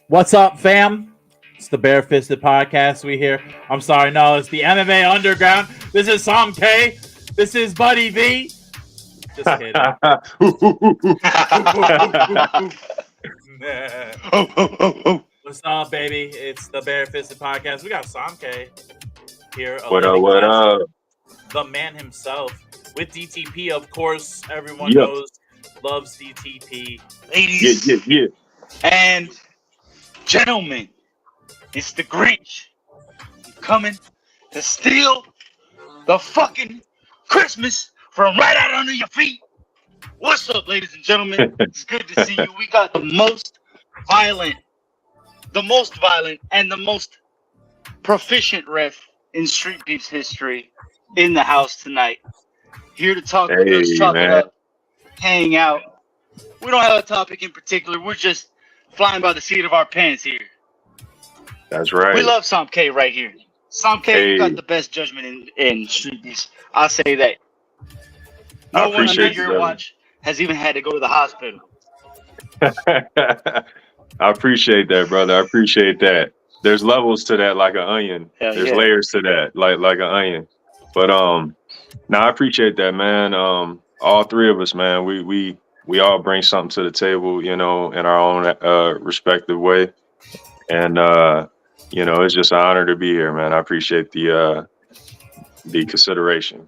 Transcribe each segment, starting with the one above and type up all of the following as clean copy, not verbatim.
What's up, fam? It's the Barefisted podcast. We here. I'm sorry, no, it's the MMA Underground. This is Sam K. This is Buddy V. Just kidding. What's up, baby? It's the Barefisted podcast. We got Sam K here. What up? What up? The man himself with DTP, of course. Everyone knows, loves DTP. Ladies Yeah. and gentlemen, it's the Grinch. I'm coming to steal the fucking Christmas from right out under your feet. What's up, ladies and gentlemen? It's good to see you. We got the most violent, and the most proficient ref in Street Beef's history in the house tonight. Here to talk with us, talk it up, hang out. We don't have a topic in particular. We're just flying by the seat of our pants here. That's right. We love Sam K right here. Sam K got the best judgment in Street Beefs. I'll say that. No one under your watch has even had to go to the hospital. I appreciate that, brother. I appreciate that. There's levels to that, like an onion. There's layers to that, like an onion. But I appreciate that, man. All three of us, man. We all bring something to the table, in our own respective way. And it's just an honor to be here, man. I appreciate the consideration.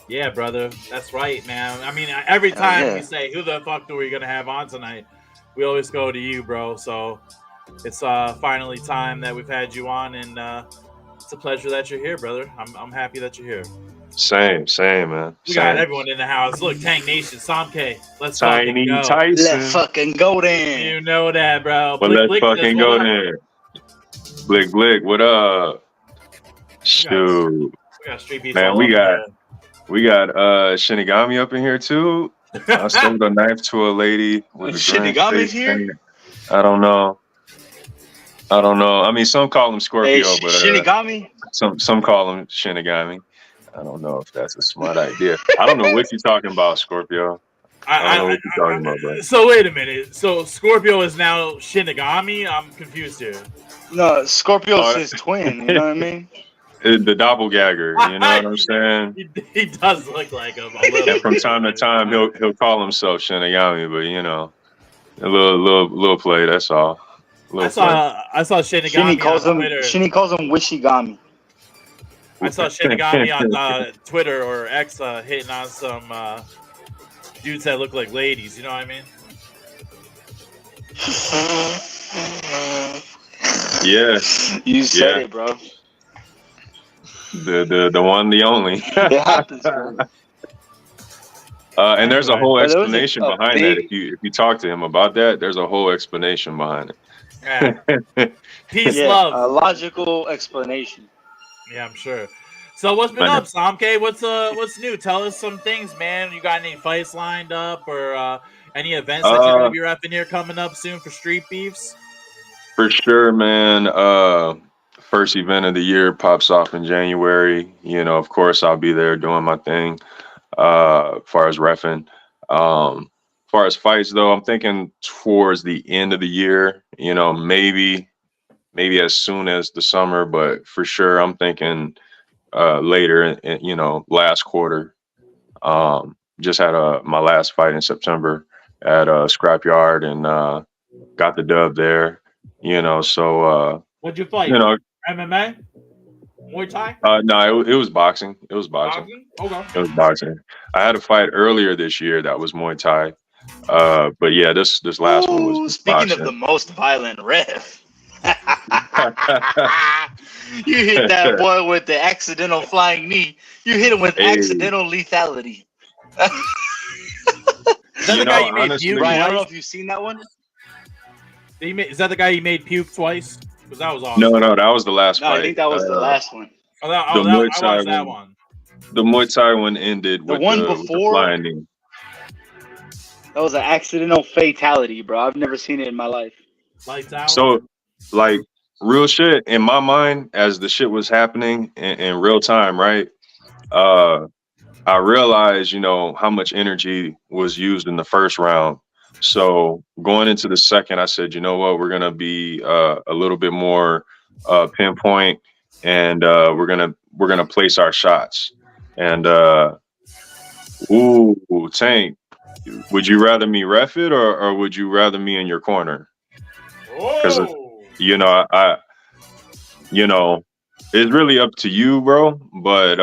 Yeah, brother. That's right, man. I mean, every time we say, who the fuck are we going to have on tonight? We always go to you, bro. So it's finally time that we've had you on, and it's a pleasure that you're here, brother. I'm happy that you're here. Same, man. We got everyone in the house. Look, Tank Nation, Sam K. Let's Tiny fucking go. Tyson. Let's fucking go then. You know that, bro. But let's fucking go then. Blick, what up? Shoot. We got Street Beef. Man, we got Shinigami up in here too. I sold a knife to a lady with a Shinigami's here? I don't know. I mean, some call him Scorpio, but Shinigami? Some call him Shinigami. I don't know if that's a smart idea. I don't know what you're talking about, Scorpio. I don't know what you're talking about, bro. So wait a minute. So Scorpio is now Shinigami? I'm confused here. No, Scorpio's his twin. You know what I mean? The doppelganger. You know what I'm saying? He does look like him a little. And from time to time, he'll call himself Shinigami, but a little play. That's all. I saw Shinigami Shinny calls him Wishigami. I saw Shinigami on Twitter or X hitting on some dudes that look like ladies. You know what I mean? Yeah. You said it, bro. The one, the only. It happens, bro. And there's a whole explanation behind that. If you talk to him about that, there's a whole explanation behind it. Yeah. Peace, love. A logical explanation. Yeah, I'm sure. So what's been up, Sam K? What's new? Tell us some things, man. You got any fights lined up or any events that you're gonna be repping here coming up soon for Street Beefs? For sure, man. First event of the year pops off in January. Of course, I'll be there doing my thing. Far as reffing, far as fights though, I'm thinking towards the end of the year. Maybe as soon as the summer, but for sure, I'm thinking later. Last quarter. Just had my last fight in September at Scrapyard and got the dub there. So what'd you fight? MMA? Muay Thai? No, it was boxing. It was boxing. Okay. It was boxing. I had a fight earlier this year that was Muay Thai. But yeah, this last one was speaking boxing. of the most violent ref. You hit that boy with the accidental flying knee. You hit him with accidental lethality. Is that the guy you made puke? Brian, I don't know if you've seen that one. Is that the guy you made puke twice? Because that was awesome. No, that was the last fight. I think that was the last one. I watched that one. The Muay Thai one ended with one with the flying knee. That was an accidental fatality, bro. I've never seen it in my life. Lights out. So, real shit, in my mind, as the shit was happening in real time, right? I realized, how much energy was used in the first round So going into the second, I said, you know what, we're gonna be a little bit more pinpoint, and we're gonna place our shots. And ooh, Tank, would you rather me ref it, or would you rather me in your corner? Because you know, you know, it's really up to you, bro. But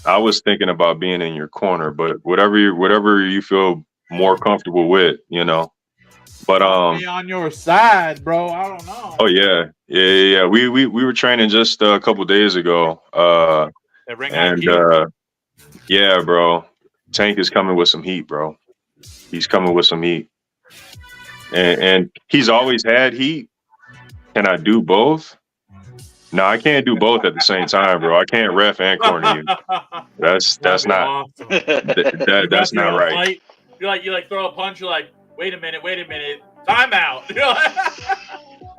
I was thinking about being in your corner, but whatever you feel more comfortable with, you know. But be on your side, bro. I don't know. Oh yeah. We were training just a couple days ago. And yeah, bro, Tank is coming with some heat, bro. He's coming with some heat, and he's always had heat. Can I do both? No, I can't do both at the same time, bro. I can't ref and corner you. That's not awesome. that's not right. Fight. You like throw a punch. You're like, wait a minute, timeout.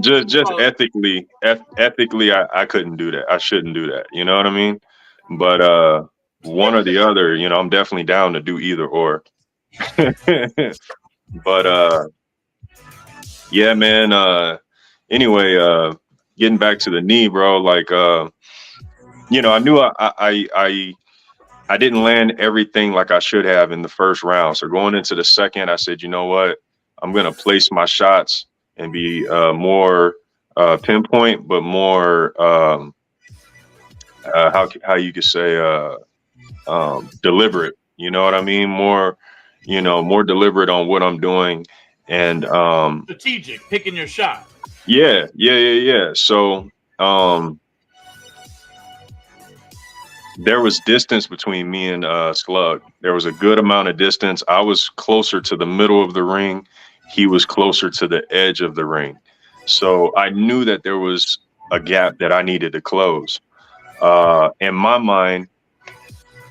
Just ethically, I couldn't do that. I shouldn't do that. You know what I mean? But one or the other, you know, I'm definitely down to do either or. But yeah, man. Anyway, getting back to the knee, bro. Like, you know, I knew I didn't land everything like I should have in the first round. So going into the second, I said, you know what? I'm gonna place my shots and be more pinpoint, but more how you could say deliberate. You know what I mean? More, you know, more deliberate on what I'm doing, and strategic, picking your shot. Yeah. So there was distance between me and Slug. There was a good amount of distance. I was closer to the middle of the ring. He was closer to the edge of the ring. So I knew that there was a gap that I needed to close. In my mind,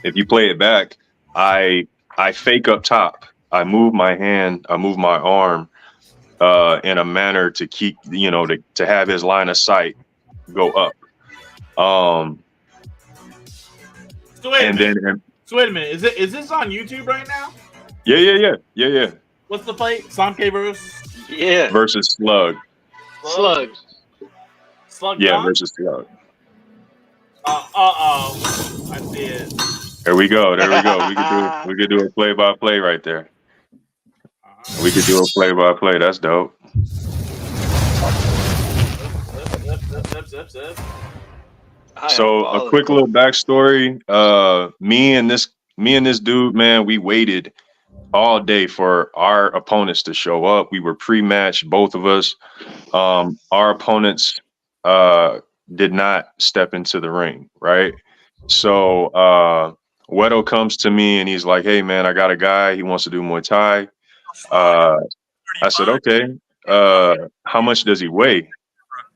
if you play it back, I fake up top. I move my hand, I move my arm in a manner to keep, you know, to have his line of sight go up. So wait a minute. Is this on YouTube right now? Yeah. What's the fight? Samke versus Slug. Slug. Yeah, John? versus Slug. I see it. There we go. We could do a play-by-play right there. We could do a play-by-play. That's dope. So a quick little backstory. Me and this dude, man, we waited all day for our opponents to show up. We were pre-matched, both of us. Our opponents did not step into the ring, right? So Wedo comes to me and he's like, "Hey man, I got a guy. He wants to do Muay Thai." I said, "Okay. How much does he weigh?"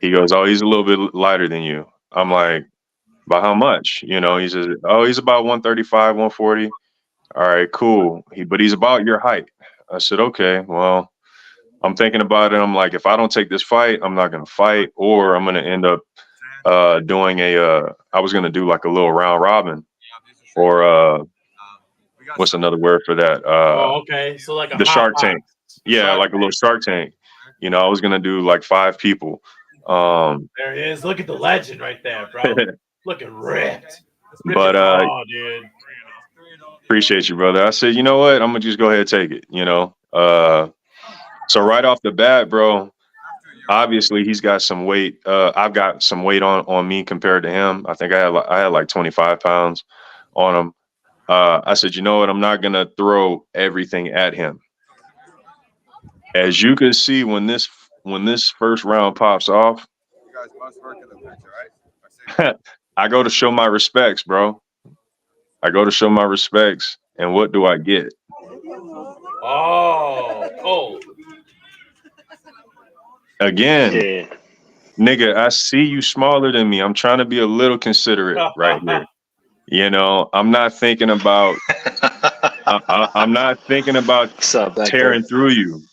He goes, "Oh, he's a little bit lighter than you." I'm like, "By how much?" You know, he says, "Oh, he's about 135, 140. All right, cool. But he's about your height." I said, "Okay, well, I'm thinking about it. I'm like, if I don't take this fight, I'm not going to fight, or I'm going to end up doing I was going to do like a little round robin, or what's another word for that? Okay. So like the Shark Tank. Yeah, like a little Shark Tank. You know, I was going to do like 5 people. There he is. Look at the legend right there, bro. Looking ripped. But dude. Appreciate you, brother. I said, you know what? I'm gonna just go ahead and take it. You know. So right off the bat, bro. Obviously, he's got some weight. I've got some weight on me compared to him. I think I had like 25 pounds on him. I said, you know what? I'm not gonna throw everything at him. As you can see, when this first round pops off, you guys must work in the picture, right? I go to show my respects, bro. I go to show my respects, and what do I get? Oh. Again, nigga, I see you smaller than me. I'm trying to be a little considerate right here. You know, I'm not thinking about I'm not thinking about tearing through you.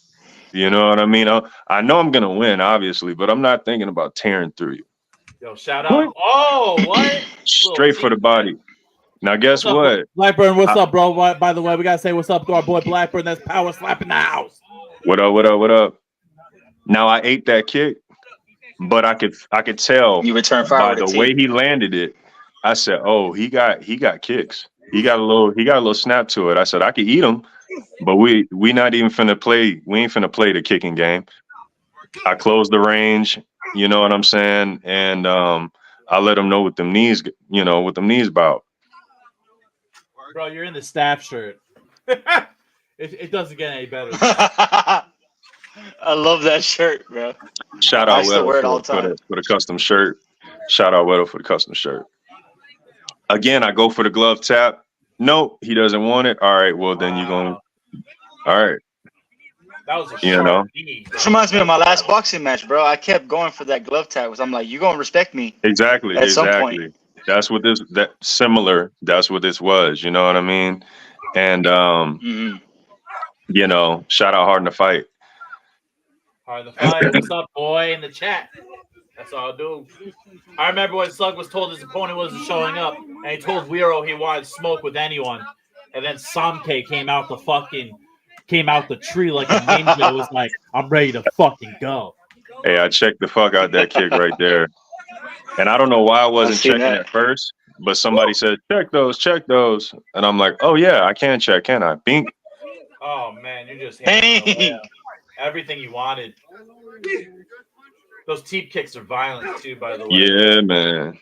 You know what I mean? I know I'm gonna win, obviously, but I'm not thinking about tearing through you. Yo, shout out. Oh, what? Straight for the body. Now, guess what? Blackburn, what's up, bro? By the way, we gotta say what's up to our boy Blackburn. That's power slapping the house. What up? What up? What up? Now I ate that kick, but I could tell You return fire by the way he landed it. I said, "Oh, he got kicks. He got a little snap to it." I said, "I could eat him, but we not even finna play. We ain't finna play the kicking game." I closed the range. You know what I'm saying? And I let him know with them knees. You know, with them knees about. Bro, you're in the staff shirt. It doesn't get any better. I love that shirt, bro. Shout out Weddle for the custom shirt. Shout out Weddle for the custom shirt. Again, I go for the glove tap. Nope, he doesn't want it. All right, well then you're going. All right. That was a sharp knee. This reminds me of my last boxing match, bro. I kept going for that glove tap because I'm like, you gonna respect me. Exactly. At some point. That's what this that's what this was, you know what I mean? And you know, shout out Hard in the Fight. Hard in the Fight. What's up, boy, in the chat? That's all I'll do. I remember when Slug was told his opponent wasn't showing up, and he told Wero he wanted to smoke with anyone. And then Samke came out the tree like a ninja. Was like, I'm ready to fucking go. Hey, I checked the fuck out that kick right there. And I don't know why I wasn't checking at first, but somebody said, check those. And I'm like, oh yeah, I can check, can I? Bink. Oh man, you're just handing everything you wanted. Those teep kicks are violent too, by the way. Yeah, man.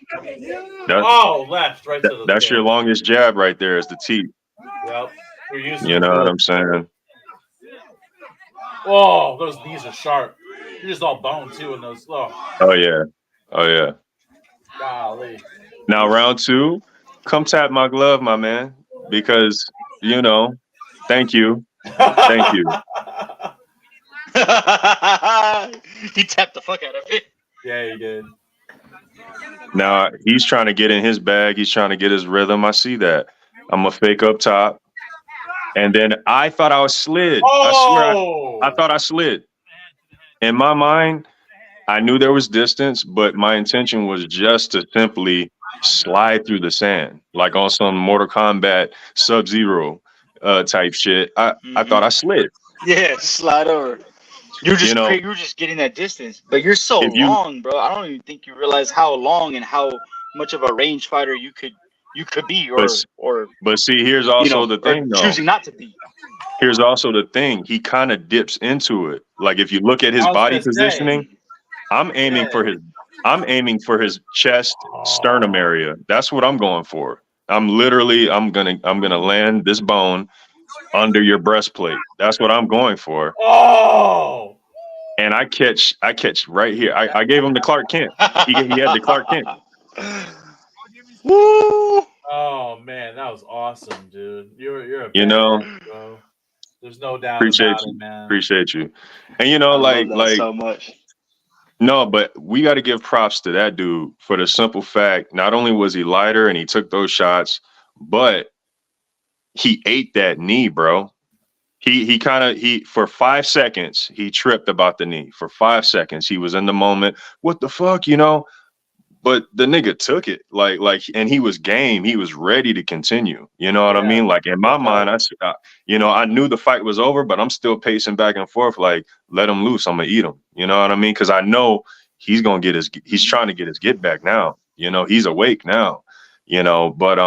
Left, right to the That's your longest jab right there is the teep. Yep. You know what I'm saying? Oh, those knees are sharp. You're just all bone too in those. Oh yeah. Golly. Now round 2, come tap my glove, my man, because you know, thank you. He tapped the fuck out of it. Yeah, he did. Now he's trying to get in his bag. He's trying to get his rhythm. I see that. I'm a fake up top. And then I thought I was slid. Oh! I thought I slid. In my mind, I knew there was distance, but my intention was just to simply slide through the sand, like on some Mortal Kombat Sub-Zero type shit. I thought I slid. Yeah, slide over. You're just getting that distance, but you're so long, bro. I don't even think you realize how long and how much of a range fighter you could be, but see, here's also the thing, though. Choosing not to be. Here's also the thing. He kind of dips into it. Like if you look at his body positioning, I'm aiming for his chest, sternum area. That's what I'm going for. I'm gonna land this bone under your breastplate. That's what I'm going for. Oh. And I catch right here. I gave him the Clark Kent. He had the Clark Kent. Woo! Oh man, that was awesome, dude. You're a bro. There's no doubt about it, man. Appreciate you. And you know, like so much. No, but we got to give props to that dude for the simple fact, not only was he lighter and he took those shots, but he ate that knee, bro. He for 5 seconds, he tripped about the knee. For 5 seconds, he was in the moment. What the fuck, you know? But the nigga took it and he was game. He was ready to continue. You know what I mean? Like in my mind, I knew the fight was over, but I'm still pacing back and forth. Like, let him loose. I'm gonna eat him. You know what I mean? Because I know he's trying to get his get back now. You know, he's awake now. You know, but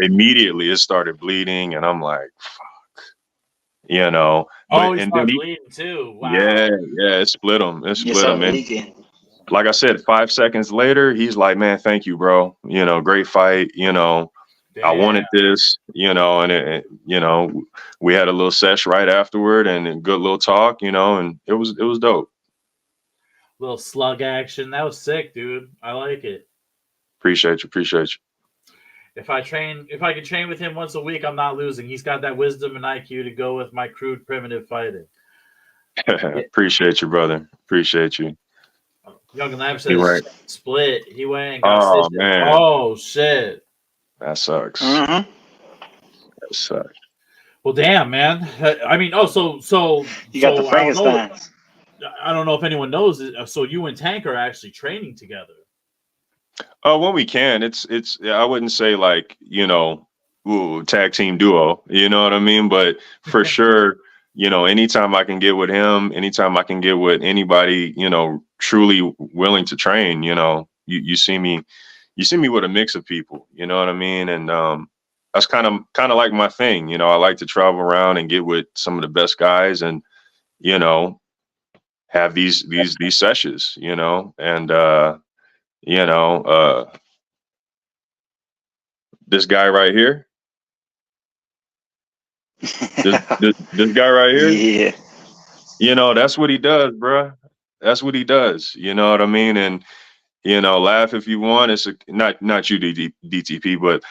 immediately it started bleeding, and I'm like, fuck. You know. Oh, he started bleeding too. Wow. Yeah, it split him. Man. Like I said, 5 seconds later, he's like, man, thank you, bro. You know, great fight. You know, damn. I wanted this, you know, and we had a little sesh right afterward and a good little talk, you know, and it was dope. Little slug action. That was sick, dude. I like it. Appreciate you. If I can train with him once a week, I'm not losing. He's got that wisdom and IQ to go with my crude primitive fighting. Appreciate you, brother. Appreciate you. Young and Lab says split. He went and got man. Oh shit. That sucks. Mm-hmm. That sucks. Well, damn, man. I mean, so you got the Frankenstein. I don't know if anyone knows. So you and Tank are actually training together. When we can, I wouldn't say like, ooh, tag team duo, you know what I mean? But for sure, anytime I can get with him, anytime I can get with anybody, truly willing to train, you see me, with a mix of people, you know what I mean? And that's kind of like my thing. I like to travel around and get with some of the best guys and, you know, have these sessions, and you know, uh this guy right here, this guy right here, Yeah. that's what he does, bruh. That's what he does. You know what I mean? And laugh if you want. It's not you, DTP, but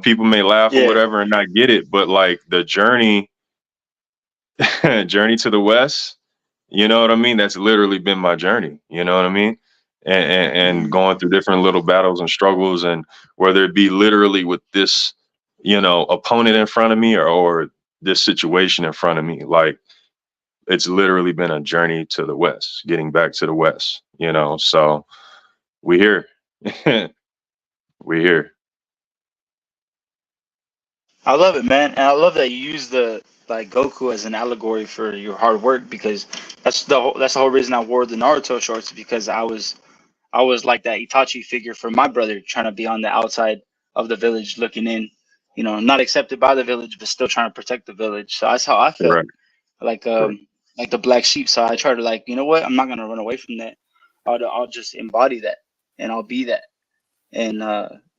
people may laugh or Yeah. whatever and not get it. But like the journey, journey to the West, you know what I mean? That's literally been my journey. You know what I mean? And going through different little battles and struggles, and whether it be literally with this, opponent in front of me, or this situation in front of me, like it's literally been a journey to the West, getting back to the West. So we here, we here. I love it, man, and I love that you use the like Goku as an allegory for your hard work, because that's the whole reason I wore the Naruto shorts, because I was like that Itachi figure for my brother, trying to be on the outside of the village looking in, not accepted by the village, but still trying to protect the village. So that's how I felt, Right. like Right. like the black sheep. So I try to, like, you know what, I'm not gonna run away from that. I'll just embody that, and I'll be that, and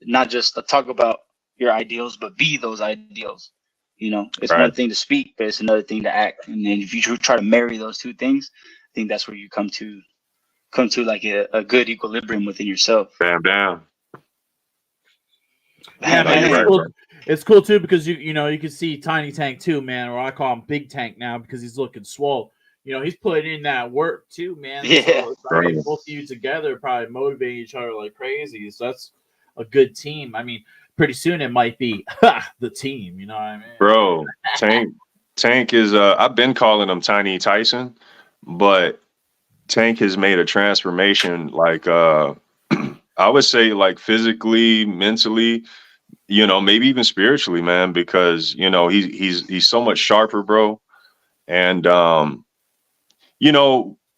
not just talk about your ideals, but be those ideals. It's one Right. thing to speak, but it's another thing to act. And then if you try to marry those two things, I think that's where you come to like a good equilibrium within yourself. Bam, bam. Yeah, No, man, you're it's right, Man. cool. bro. It's cool too because you can see Tiny Tank too, man, or I call him Big Tank now because he's looking swole. He's putting in that work too, man. Yeah. So I Right. mean, both of you together probably motivate each other like crazy. So that's a good team. I mean, pretty soon it might be the team. You know what I mean? Bro, Tank is I've been calling him Tiny Tyson, but Tank has made a transformation, like I would say, like physically, mentally, maybe even spiritually, man, because he's so much sharper, bro. And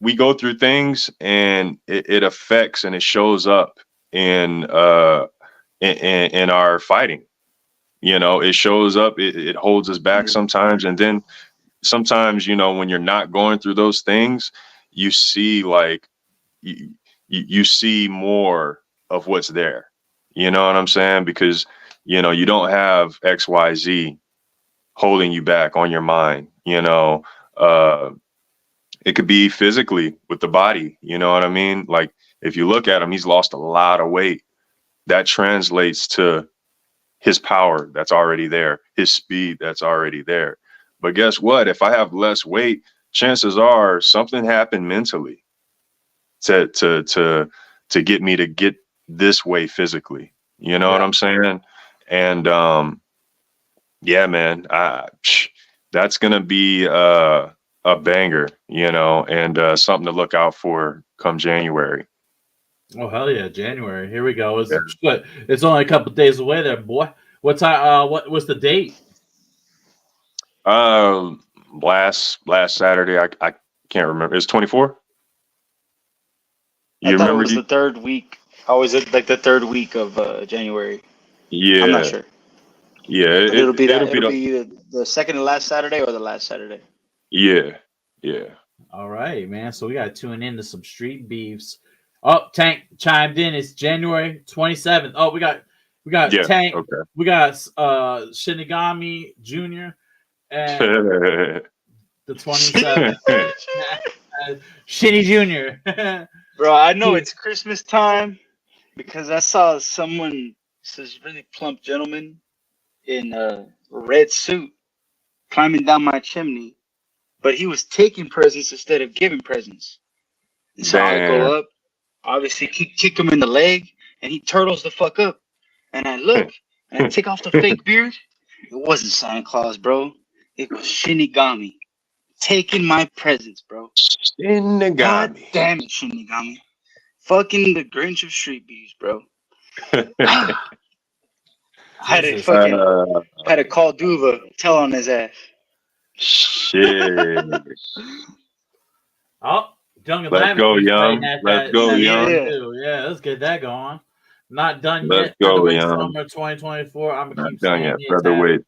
we go through things, and it affects and it shows up in in our fighting. It shows up, it holds us back sometimes, and then sometimes, when you're not going through those things, you see like you see more of what's there. You know what I'm saying? Because you don't have XYZ holding you back on your mind. Uh it could be physically with the body, you know what I mean? Like if you look at him, he's lost a lot of weight. That translates to his power that's already there, his speed that's already there. But guess what? If I have less weight, chances are something happened mentally to get me to get this way physically. You know what Yeah. I'm saying? And yeah, man, that's gonna be a banger, and something to look out for come January. Oh hell yeah, January. Here we go. Yeah. It's only a couple days away there, boy. What's the date? Um, last Saturday, I can't remember. It's 24. I You thought it remember? was the third week. Oh, is it like the third week of January? I'm not Yeah, sure. yeah. But it'll be that. It'll be It'll the be the second to last Saturday or the last Saturday. yeah, yeah, All right, man. So we got to tune into some street beefs. Oh, Tank chimed in. It's January 27th. Oh, we got yeah. Tank. Okay. We got Shinigami Junior and the 27th. Shinny Junior. Bro, I know it's Christmas time because I saw someone, this really plump gentleman in a red suit, climbing down my chimney, but he was taking presents instead of giving presents. And so I Damn. go up, obviously kick him in the leg, and he turtles the fuck up. And I look, and I take off the fake beard. It wasn't Santa Claus, bro. It was Shinigami taking my presents, bro. God Shinigami. damn it, Shinigami. Fucking the Grinch of street beefs, bro. I had to fucking had to call Duva, tell on his ass. Shit. Oh, Young and Let's go, Lavish's playing Young. Let's go, Young. Yeah, let's get that going. Not done Let's yet. go, Featherweight Young. Summer 2024. I'm gonna Not keep done saying yet. it's Featherweight.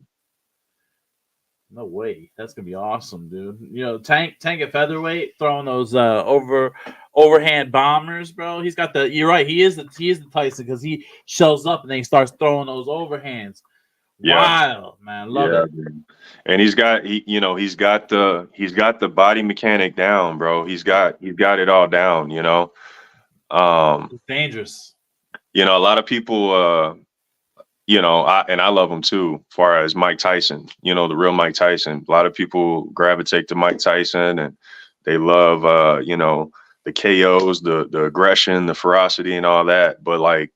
No way. That's gonna be awesome, dude. You know, Tank at featherweight throwing those overhand bombers, bro. He's got the. You're right. He is the Tyson because he shows up and then he starts throwing those overhands. Yeah. Wild, man. Love it. Man. And he's got the body mechanic down, bro. He's got it all down, you know. It's dangerous. You know, a lot of people you know, I love him too, as far as Mike Tyson, you know, the real Mike Tyson. A lot of people gravitate to Mike Tyson and they love you know, the KOs, the aggression, the ferocity and all that. But like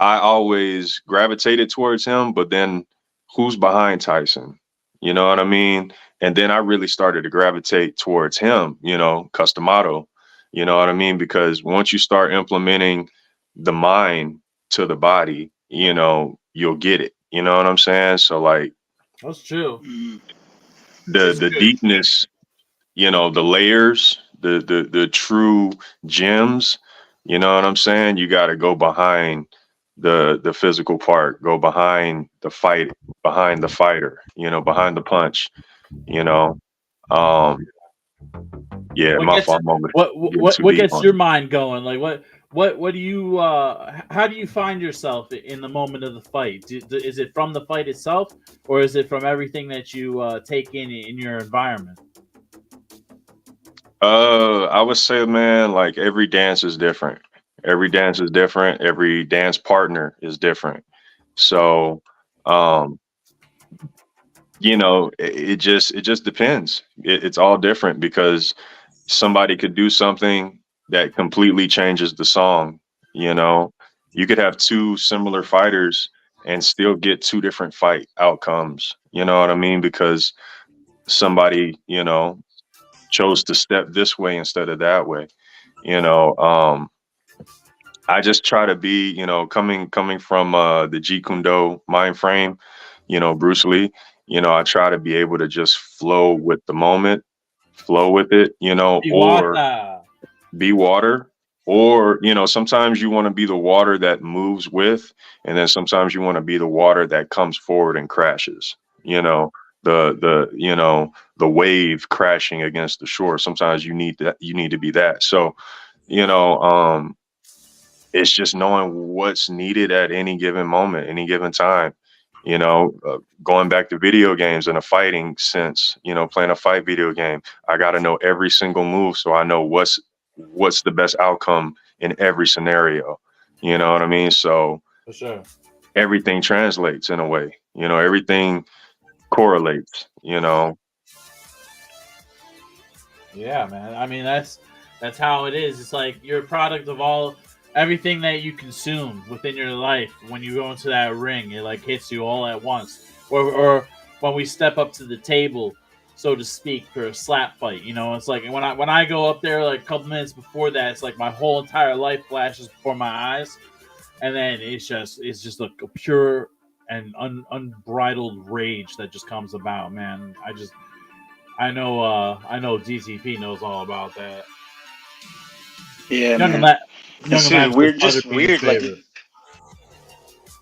I always gravitated towards him, but then who's behind Tyson? You know what I mean? And then I really started to gravitate towards him, you know, Customato. You know what I mean? Because once you start implementing the mind to the body, you know, you'll get it. You know what I'm saying? So like That's true. the deepness, you know, the layers, the true gems, you know what I'm saying? You got to go behind the physical part, go behind the fight, behind the fighter, you know, behind the punch, you know. Yeah, What my gets fault. what gets your mind going? Like what do you how do you find yourself in the moment of the fight? Is it from the fight itself, or is it from everything that you take in your environment? I would say, man, like every dance is different. Every dance is different. Every dance partner is different. So, um, you know, it just depends. It's all different because somebody could do something that completely changes the song. You know, you could have two similar fighters and still get two different fight outcomes. You know what I mean? Because somebody, you know, chose to step this way instead of that way. You know, I just try to be, you know, coming from the Jeet Kune Do mind frame, you know, Bruce Lee, you know, I try to be able to just flow with the moment, flow with it, you know, or Iwata. be water, or, you know, sometimes you want to be the water that moves with, and then sometimes you want to be the water that comes forward and crashes, you know, you know, the wave crashing against the shore. Sometimes you need to be that. So, you know, it's just knowing what's needed at any given moment, any given time. You know, going back to video games in a fighting sense, you know, playing a fight video game, I got to know every single move so I know what's the best outcome in every scenario. You know what I mean? So For sure. everything translates in a way. You know, everything correlates. You know. Yeah, man. I mean, that's how it is. It's like you're a product of everything that you consume within your life. When you go into that ring, it like hits you all at once. Or when we step up to the table, so to speak, for a slap fight. You know, it's like when I go up there like a couple minutes before that, it's like my whole entire life flashes before my eyes, and then it's just like a pure and unbridled rage that just comes about. Man, I know DTP knows all about that. Yeah, man. This is weird, just weird. Like,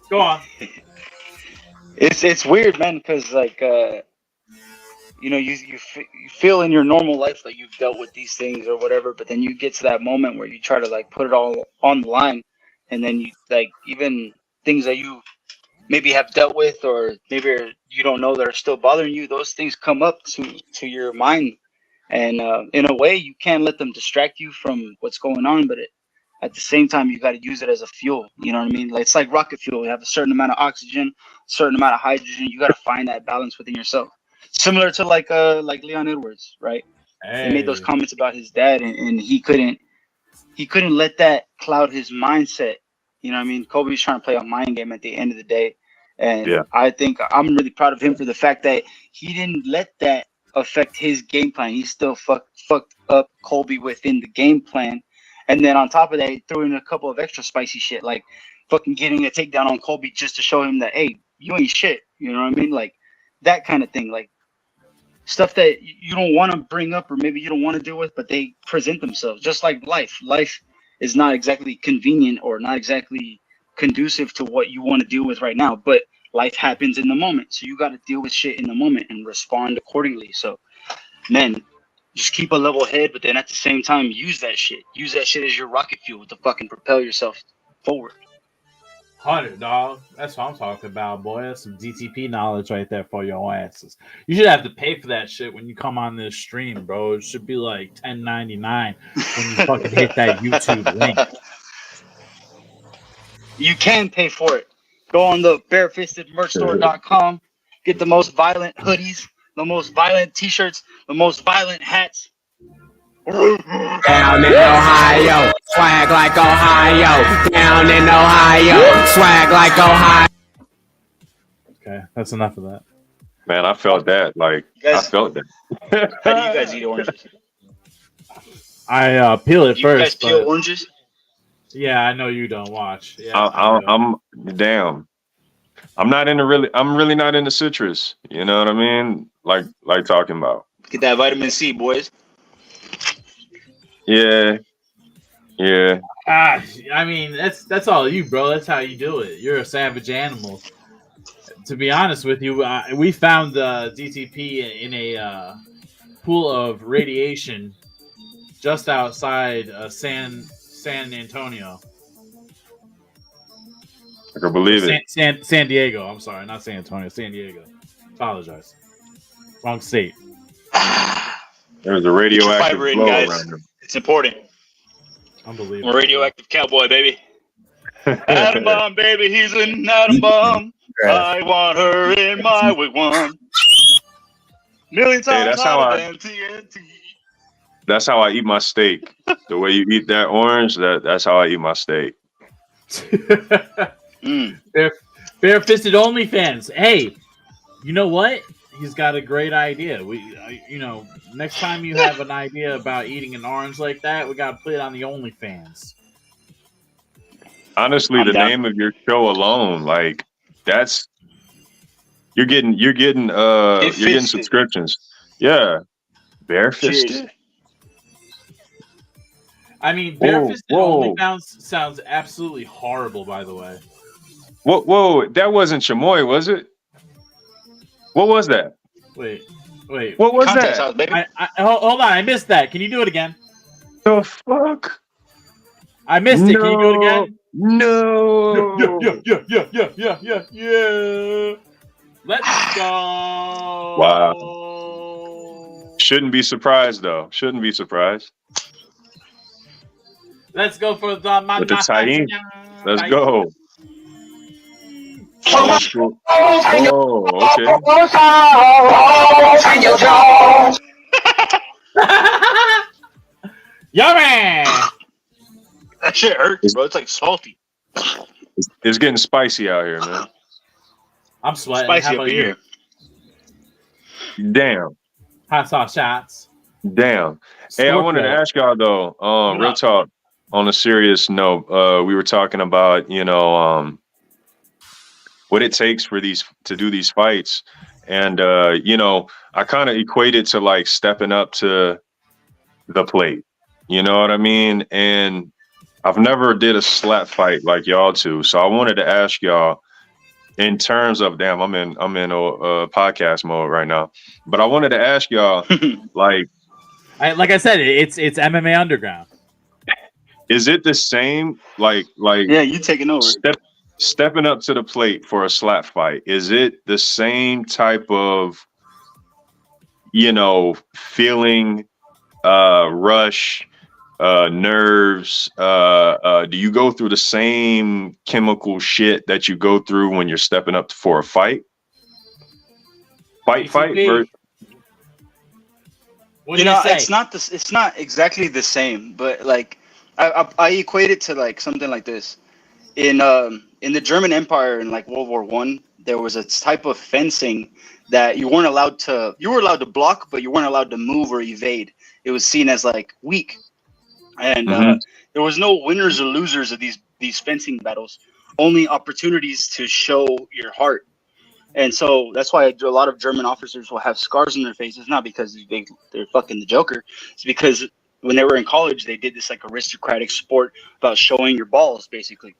go on. It's weird, man, because like you know, you feel in your normal life that you've dealt with these things or whatever, but then you get to that moment where you try to like put it all on the line, and then you like even things that you maybe have dealt with or maybe you don't know that are still bothering you. Those things come up to your mind, and in a way, you can't let them distract you from what's going on, but at the same time, you got to use it as a fuel. You know what I mean? Like it's like rocket fuel. You have a certain amount of oxygen, certain amount of hydrogen. You got to find that balance within yourself. Similar to like Leon Edwards, right? Hey. He made those comments about his dad, and he couldn't let that cloud his mindset. You know what I mean? Kobe's trying to play a mind game at the end of the day. And Yeah. I think I'm really proud of him for the fact that he didn't let that affect his game plan. He still fucked up Colby within the game plan. And then on top of that, he threw in a couple of extra spicy shit, like fucking getting a takedown on Colby just to show him that, hey, you ain't shit. You know what I mean? Like that kind of thing. Like stuff that you don't want to bring up or maybe you don't want to deal with, but they present themselves. Just like life. Life is not exactly convenient or not exactly conducive to what you want to deal with right now, but life happens in the moment. So you got to deal with shit in the moment and respond accordingly. So, man, just keep a level head, but then at the same time, use that shit. Use that shit as your rocket fuel to fucking propel yourself forward. 100, dog. That's what I'm talking about, boy. That's some DTP knowledge right there for your asses. You should have to pay for that shit when you come on this stream, bro. It should be like $10.99 when you fucking hit that YouTube link. You can pay for it. Go on the barefistedmerchstore.com. Get the most violent hoodies, the most violent t-shirts, the most violent hats. Down in Ohio, swag like Ohio. Down in Ohio, swag like Ohio. Okay, that's enough of that. Man, I felt that. Like, I felt that. How do you guys eat oranges? I peel it Do you first. guys peel oranges? Yeah, I know you don't watch. Yeah, I'm damn. I'm really not into citrus. You know what I mean? Like talking about. Get that vitamin C, boys. Yeah. I mean, that's all you, bro. That's how you do it. You're a savage animal. To be honest with you, we found DTP in a pool of radiation just outside San Antonio. I can believe it. San Diego. I'm sorry, not San Antonio. San Diego. Apologize. Wrong state. There's a radioactive glow guys. around them. It's important. Unbelievable. I'm a radioactive cowboy, baby. Atom bomb, baby. He's an atom bomb. I want her in my wigwam. Million times that's how hotter than TNT. That's how I eat my steak. The way you eat that orange, that's how I eat my steak. Barefisted OnlyFans. Hey, you know what? He's got a great idea. Next time you have an idea about eating an orange like that, we gotta put it on the OnlyFans. Honestly, the name of your show alone, like you're getting subscriptions. Yeah, Barefisted. I mean, Barefisted OnlyFans sounds absolutely horrible. By the way. Whoa! That wasn't Chamoy, was it? What was that? Wait. What was that? House, baby. Hold on, I missed that. Can you do it again? The fuck? I missed it. Can you do it again? No. Yeah. Let's go. Wow. Shouldn't be surprised though. Shouldn't be surprised. Let's go for the Tahini. Let's go. Yummy! That shit hurts, bro. It's like salty. It's getting spicy out here, man. I'm sweating. Spicy up here. Damn. Hot sauce shots. Damn. Hey, I wanted to ask y'all though, real talk, on a serious note, we were talking about, what it takes for to do these fights. And, I kind of equate it to like stepping up to the plate. You know what I mean? And I've never did a slap fight like y'all two. So I wanted to ask y'all in terms of, damn, I'm in podcast mode right now, but I wanted to ask y'all, like I said, it's MMA Underground. Is it the same? Like, yeah, you taking over. Stepping up to the plate for a slap fight, is it the same type of, feeling, rush, nerves? Do you go through the same chemical shit that you go through when you're stepping up for a fight? Fight. It's not exactly the same, but like I equate it to like something like this. In the German Empire in like World War I, there was a type of fencing that you were allowed to block, but you weren't allowed to move or evade. It was seen as like weak. And There was no winners or losers of these fencing battles. Only opportunities to show your heart. And so that's why a lot of German officers will have scars on their faces, not because they're fucking the Joker. It's because when they were in college, they did this like aristocratic sport about showing your balls, basically.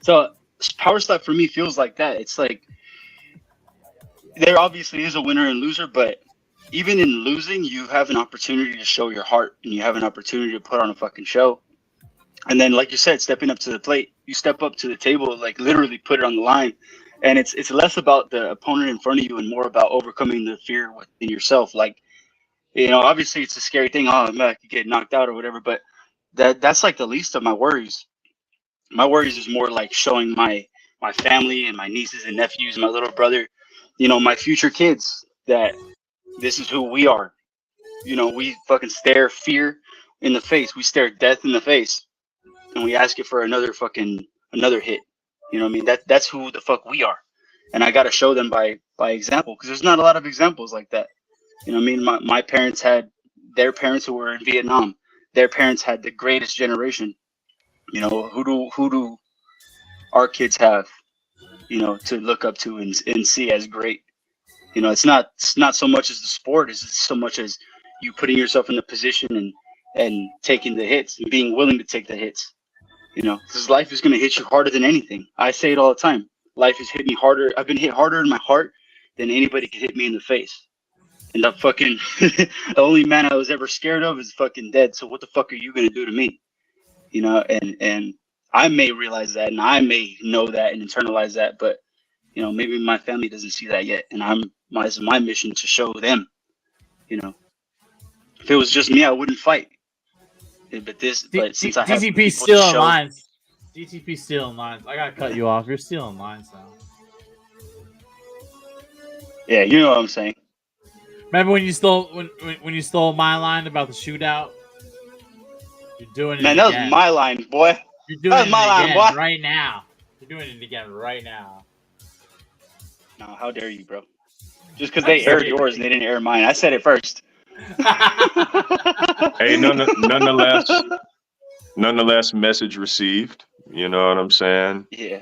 So power slap for me feels like that. It's like there obviously is a winner and loser, but even in losing, you have an opportunity to show your heart, and you have an opportunity to put on a fucking show. And then, like you said, stepping up to the plate, you step up to the table, like literally put it on the line. And it's less about the opponent in front of you and more about overcoming the fear within yourself. Like, you know, obviously it's a scary thing. Oh, man, I could get knocked out or whatever. But that's like the least of my worries. My worries is more like showing my family and my nieces and nephews, my little brother, you know, my future kids that this is who we are. You know, we fucking stare fear in the face. We stare death in the face, and we ask it for another hit. You know what I mean? That's who the fuck we are. And I got to show them by example, because there's not a lot of examples like that. You know what I mean? My parents had their parents who were in Vietnam. Their parents had the greatest generation. You know, who do our kids have, you know, to look up to and see as great? You know, it's not so much as the sport, it's so much as you putting yourself in the position and taking the hits and being willing to take the hits. You know, because life is going to hit you harder than anything. I say it all the time. Life has hit me harder. I've been hit harder in my heart than anybody could hit me in the face. And the fucking the only man I was ever scared of is fucking dead. So what the fuck are you going to do to me? You know, and I may realize that, and I may know that and internalize that, but you know, maybe my family doesn't see that yet, and it's my mission to show them. You know, if it was just me, I wouldn't fight. But since I have DTP still in lines. DTP still in lines. I gotta cut you off. You're still in lines now. Yeah, you know what I'm saying. Remember when you stole when you stole my line about the shootout? You're doing it. Man, that was my line, boy. You're doing it again right now. You're doing it again right now. No, how dare you, bro? Just because they aired yours and they didn't air mine. I said it first. Hey, nonetheless, message received. You know what I'm saying? Yeah.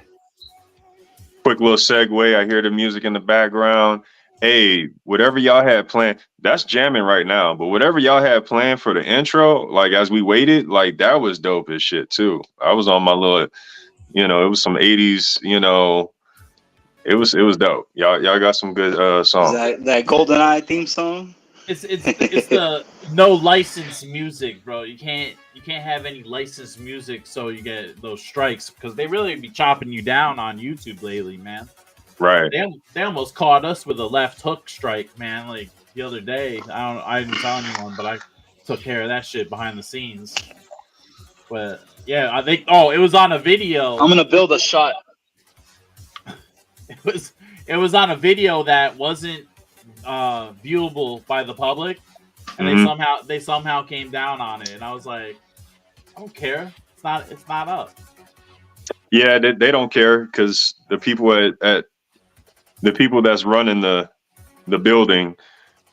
Quick little segue. I hear the music in the background. Hey, whatever y'all had planned, that's jamming right now. But whatever y'all had planned for the intro, like as we waited, like that was dope as shit too. I was on my little, you know, it was some 80s, you know, it was dope. Y'all got some good songs. That GoldenEye theme song? It's the no licensed music, bro. You can't have any licensed music, so you get those strikes, because they really be chopping you down on YouTube lately, man. Right. They almost caught us with a left hook strike, man. Like the other day, I didn't tell anyone, but I took care of that shit behind the scenes. But yeah, I think it was on a video. I'm gonna build a shot. It was on a video that wasn't viewable by the public, and they somehow came down on it, and I was like, I don't care. It's not up. Yeah, they don't care, because the people at the people that's running the building,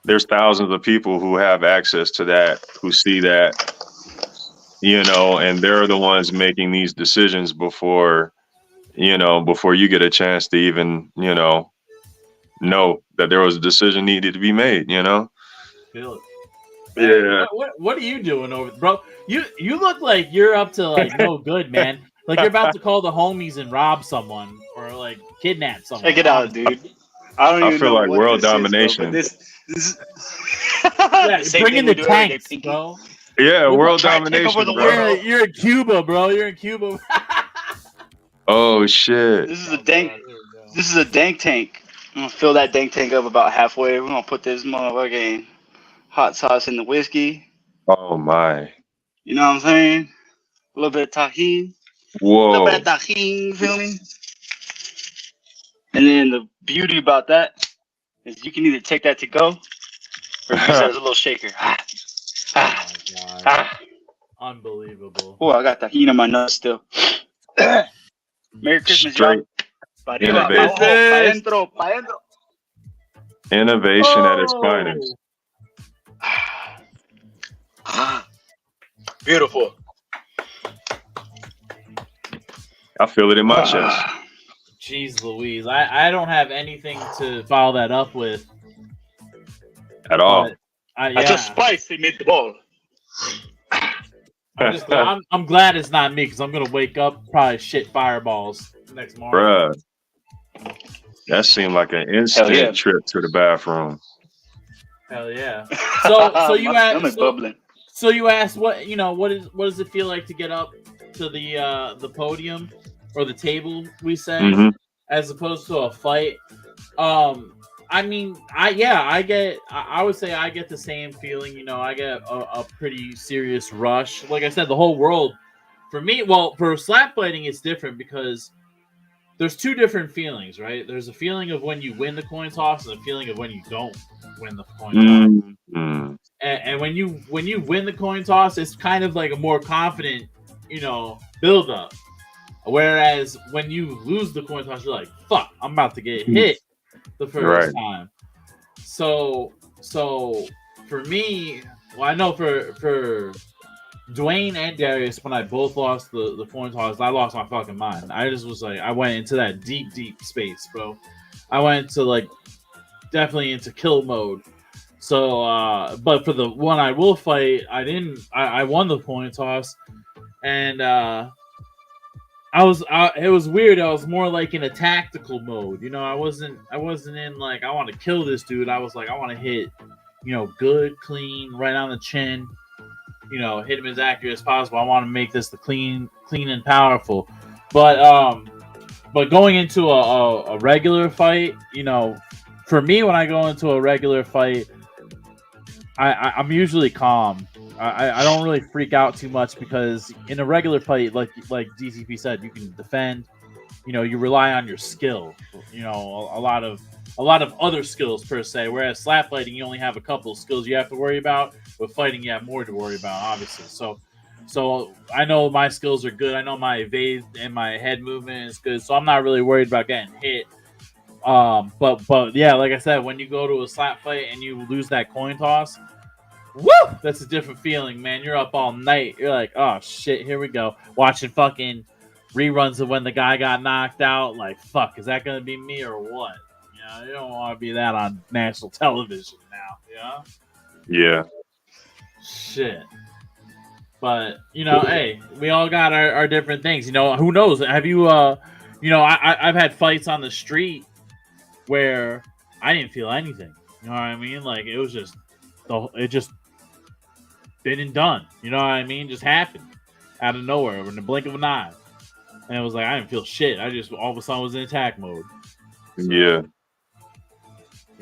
there's thousands of people who have access to that, who see that, you know, and they're the ones making these decisions before you get a chance to even, you know that there was a decision needed to be made, you know? Feel it. Yeah. What are you doing over, bro? You look like you're up to like no good, man. Like you're about to call the homies and rob someone or like kidnap someone. Check it out, dude. I feel like world domination. This is bring in the tanks, bro. Yeah, world domination, bro. You're in Cuba, bro. You're in Cuba. Oh shit. This is a dank tank. I'm gonna fill that dank tank up about halfway. We're gonna put this motherfucking hot sauce in the whiskey. Oh my. You know what I'm saying? A little bit of tahini. Whoa. A little bit of tahini, you feel me? And then the beauty about that is you can either take that to go or use that as a little shaker. Oh my God. Unbelievable. Oh, I got tahini in my nuts still. Merry Christmas, y'all. Innovation at its finest. Beautiful. I feel it in my chest. Jeez Louise. I don't have anything to follow that up with. At all. That's a spicy meatball. I'm glad it's not me because I'm gonna wake up probably shit fireballs next morning. Bruh. That seemed like an instant trip to the bathroom. Hell yeah. So you asked so you asked what does it feel like to get up to the podium or the table, we say, as opposed to a fight. I mean, I would say I get the same feeling. I get a pretty serious rush. Like I said, the whole world, for me, well, for slap fighting, it's different because there's two different feelings, right? There's a feeling of when you win the coin toss and a feeling of when you don't win the coin toss. And when you win the coin toss, it's kind of like a more confident, build up. Whereas when you lose the coin toss, you're like, fuck, I'm about to get hit the first time. So for me, well, I know for Dwayne and Darius, when I both lost the coin toss, I lost my fucking mind. I just was like, I went into that deep space, bro. I went to definitely into kill mode. So, but for the one I will fight, I won the coin toss, and it was weird. I was more like in a tactical mode. I wasn't in like, I want to kill this dude. I was like, I want to hit, good, clean, right on the chin. Hit him as accurate as possible. I want to make this the clean and powerful. But going into a regular fight, for me, when I go into a regular fight, I'm usually calm. I don't really freak out too much because in a regular fight, like DCP said, you can defend. You rely on your skill. A lot of other skills per se. Whereas slap fighting, you only have a couple of skills you have to worry about. With fighting, you have more to worry about, obviously. So I know my skills are good. I know my evade and my head movement is good. So I'm not really worried about getting hit. But yeah, like I said, when you go to a slap fight and you lose that coin toss, woo! That's a different feeling, man. You're up all night. You're like, oh shit, here we go. Watching fucking reruns of when the guy got knocked out. Like, fuck, is that gonna be me or what? You don't want to be that on national television now. Yeah. Shit. But hey, we all got our different things. Who knows? Have you? I've had fights on the street where I didn't feel anything. You know what I mean? Like it was just it just been and done. You know what I mean? Just happened out of nowhere in the blink of an eye, and it was like I didn't feel shit. I just all of a sudden was in attack mode. So, yeah.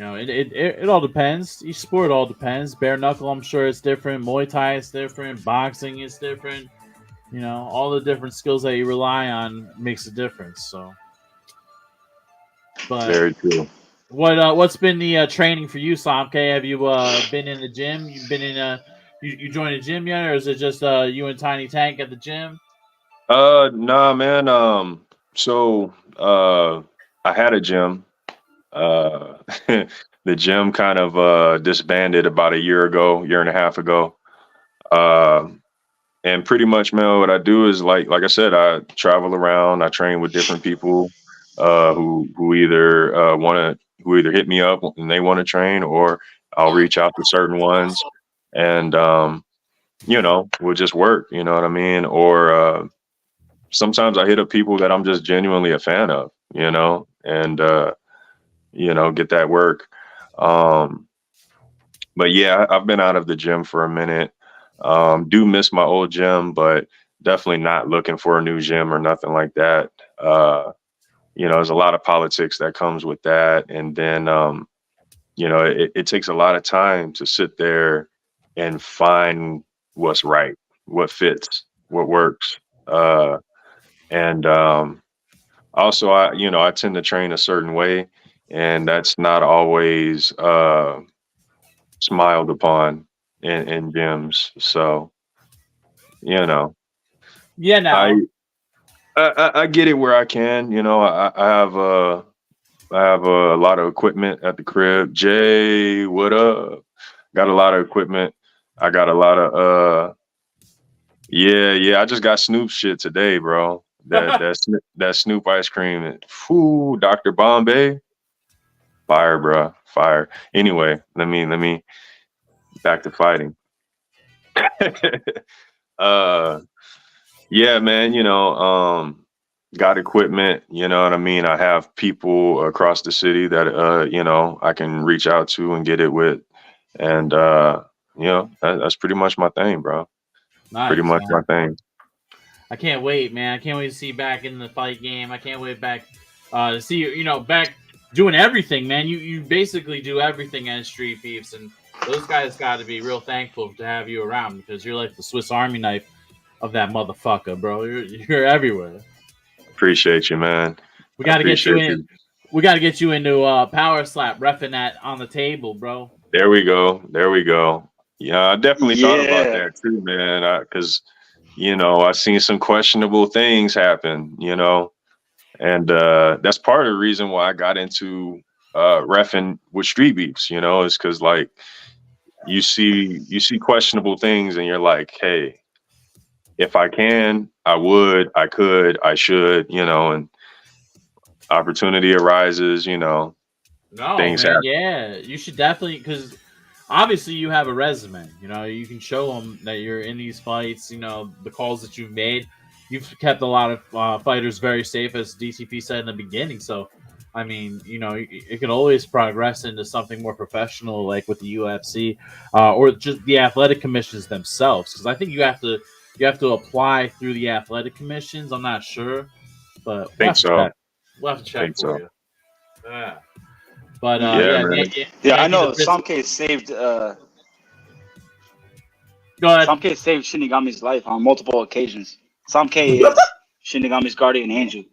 It all depends. Each sport all depends. Bare knuckle, I'm sure it's different. Muay Thai is different. Boxing is different. All the different skills that you rely on makes a difference. So, but very true. What's been the training for you, Samke? Have you been in the gym? You've been in you joined a gym yet, or is it just you and Tiny Tank at the gym? Nah, man. So I had a gym. The gym kind of disbanded about a year and a half ago. And pretty much, man, what I do is like I said, I travel around. I train with different people who either hit me up and they want to train, or I'll reach out to certain ones, and we'll just work. You know what I mean? Or sometimes I hit up people that I'm just genuinely a fan of. And get that work. But yeah, I've been out of the gym for a minute. Do miss my old gym, but definitely not looking for a new gym or nothing like that. There's a lot of politics that comes with that. And then, it takes a lot of time to sit there and find what's right, what fits, what works. And also, I tend to train a certain way, and that's not always smiled upon in gyms. So, Yeah, no. I get it where I can. I have a lot of equipment at the crib. Jay, what up? Got a lot of equipment. I got a lot of yeah. I just got Snoop shit today, bro. that Snoop ice cream. Dr. Bombay, fire, bro, fire. Anyway, let me back to fighting. Yeah, man, got equipment, you know what I mean? I have people across the city that I can reach out to and get it with. And that's pretty much my thing, bro. Nice, pretty much man. my thing. I can't wait, man. I can't wait to see you back in the fight game. I can't wait back to see you, back doing everything, man. You basically do everything at Street Beefs, and those guys got to be real thankful to have you around because you're like the Swiss Army knife of that motherfucker, bro. You're everywhere. Appreciate you, man. We got to get you in. We got to get you into Power Slap, reffing that on the table, bro. There we go. Yeah, I definitely thought about that too, man. Because I've seen some questionable things happen, and that's part of the reason why I got into reffing with Street Beefs, is because like you see questionable things and you're like, hey, if I can, I would, I could, I should, and opportunity arises, No, things man, happen. yeah, you should definitely, because obviously you have a resume. You can show them that you're in these fights. The calls that you've made. You've kept a lot of fighters very safe, as DTP said in the beginning. So, I mean, it can always progress into something more professional, like with the UFC or just the athletic commissions themselves. Because I think you have to apply through the athletic commissions. I'm not sure, but we'll have to check for you. Yeah. But I know Samke saved. Go ahead. Samke saved Shinigami's life on multiple occasions. Samke is Shinigami's guardian angel.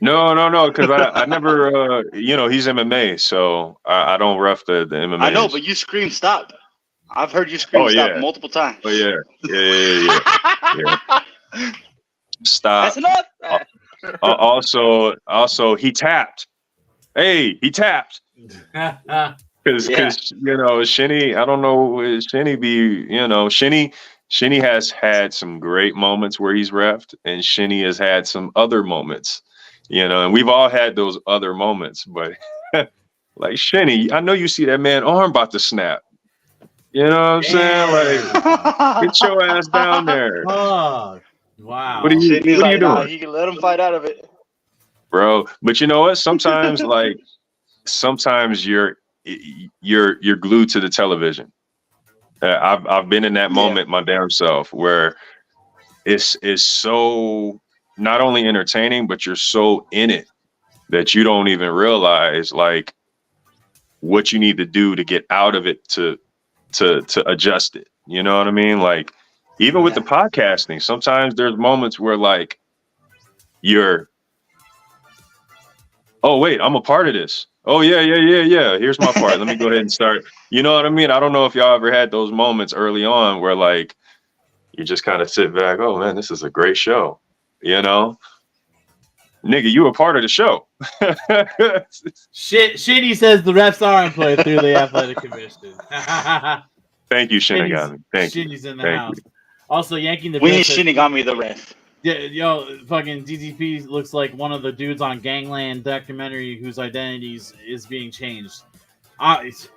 No, because I never, he's MMA, so I don't ref the MMA. I know, but you scream stop. I've heard you scream stop multiple times. Oh yeah. Stop. That's enough. Also, he tapped. Hey, he tapped. Because Shinny, I don't know, Shinny has had some great moments where he's reffed, and Shinny has had some other moments, and we've all had those other moments. But like Shinny, I know you see that man arm about to snap. You know what I'm saying? Like, get your ass down there. Oh, wow. What are you doing? Nah, he can let him fight out of it, bro. But you know what? Sometimes you're glued to the television. I've been in that moment my damn self where it's so not only entertaining, but you're so in it that you don't even realize like what you need to do to get out of it to adjust it. You know what I mean? Like even with the podcasting, sometimes there's moments where like oh wait, I'm a part of this. Oh yeah. Here's my part. Let me go ahead and start. You know what I mean? I don't know if y'all ever had those moments early on where like you just kind of sit back. Oh man, this is a great show. Nigga, you a part of the show. Shinny says the refs are in play through the athletic commission. Thank you, Shinigami. Thank you. Shinny's in the house. Also, yanking the. We need Shinigami the ref. Yeah, fucking DTP looks like one of the dudes on Gangland documentary whose identities is being changed. The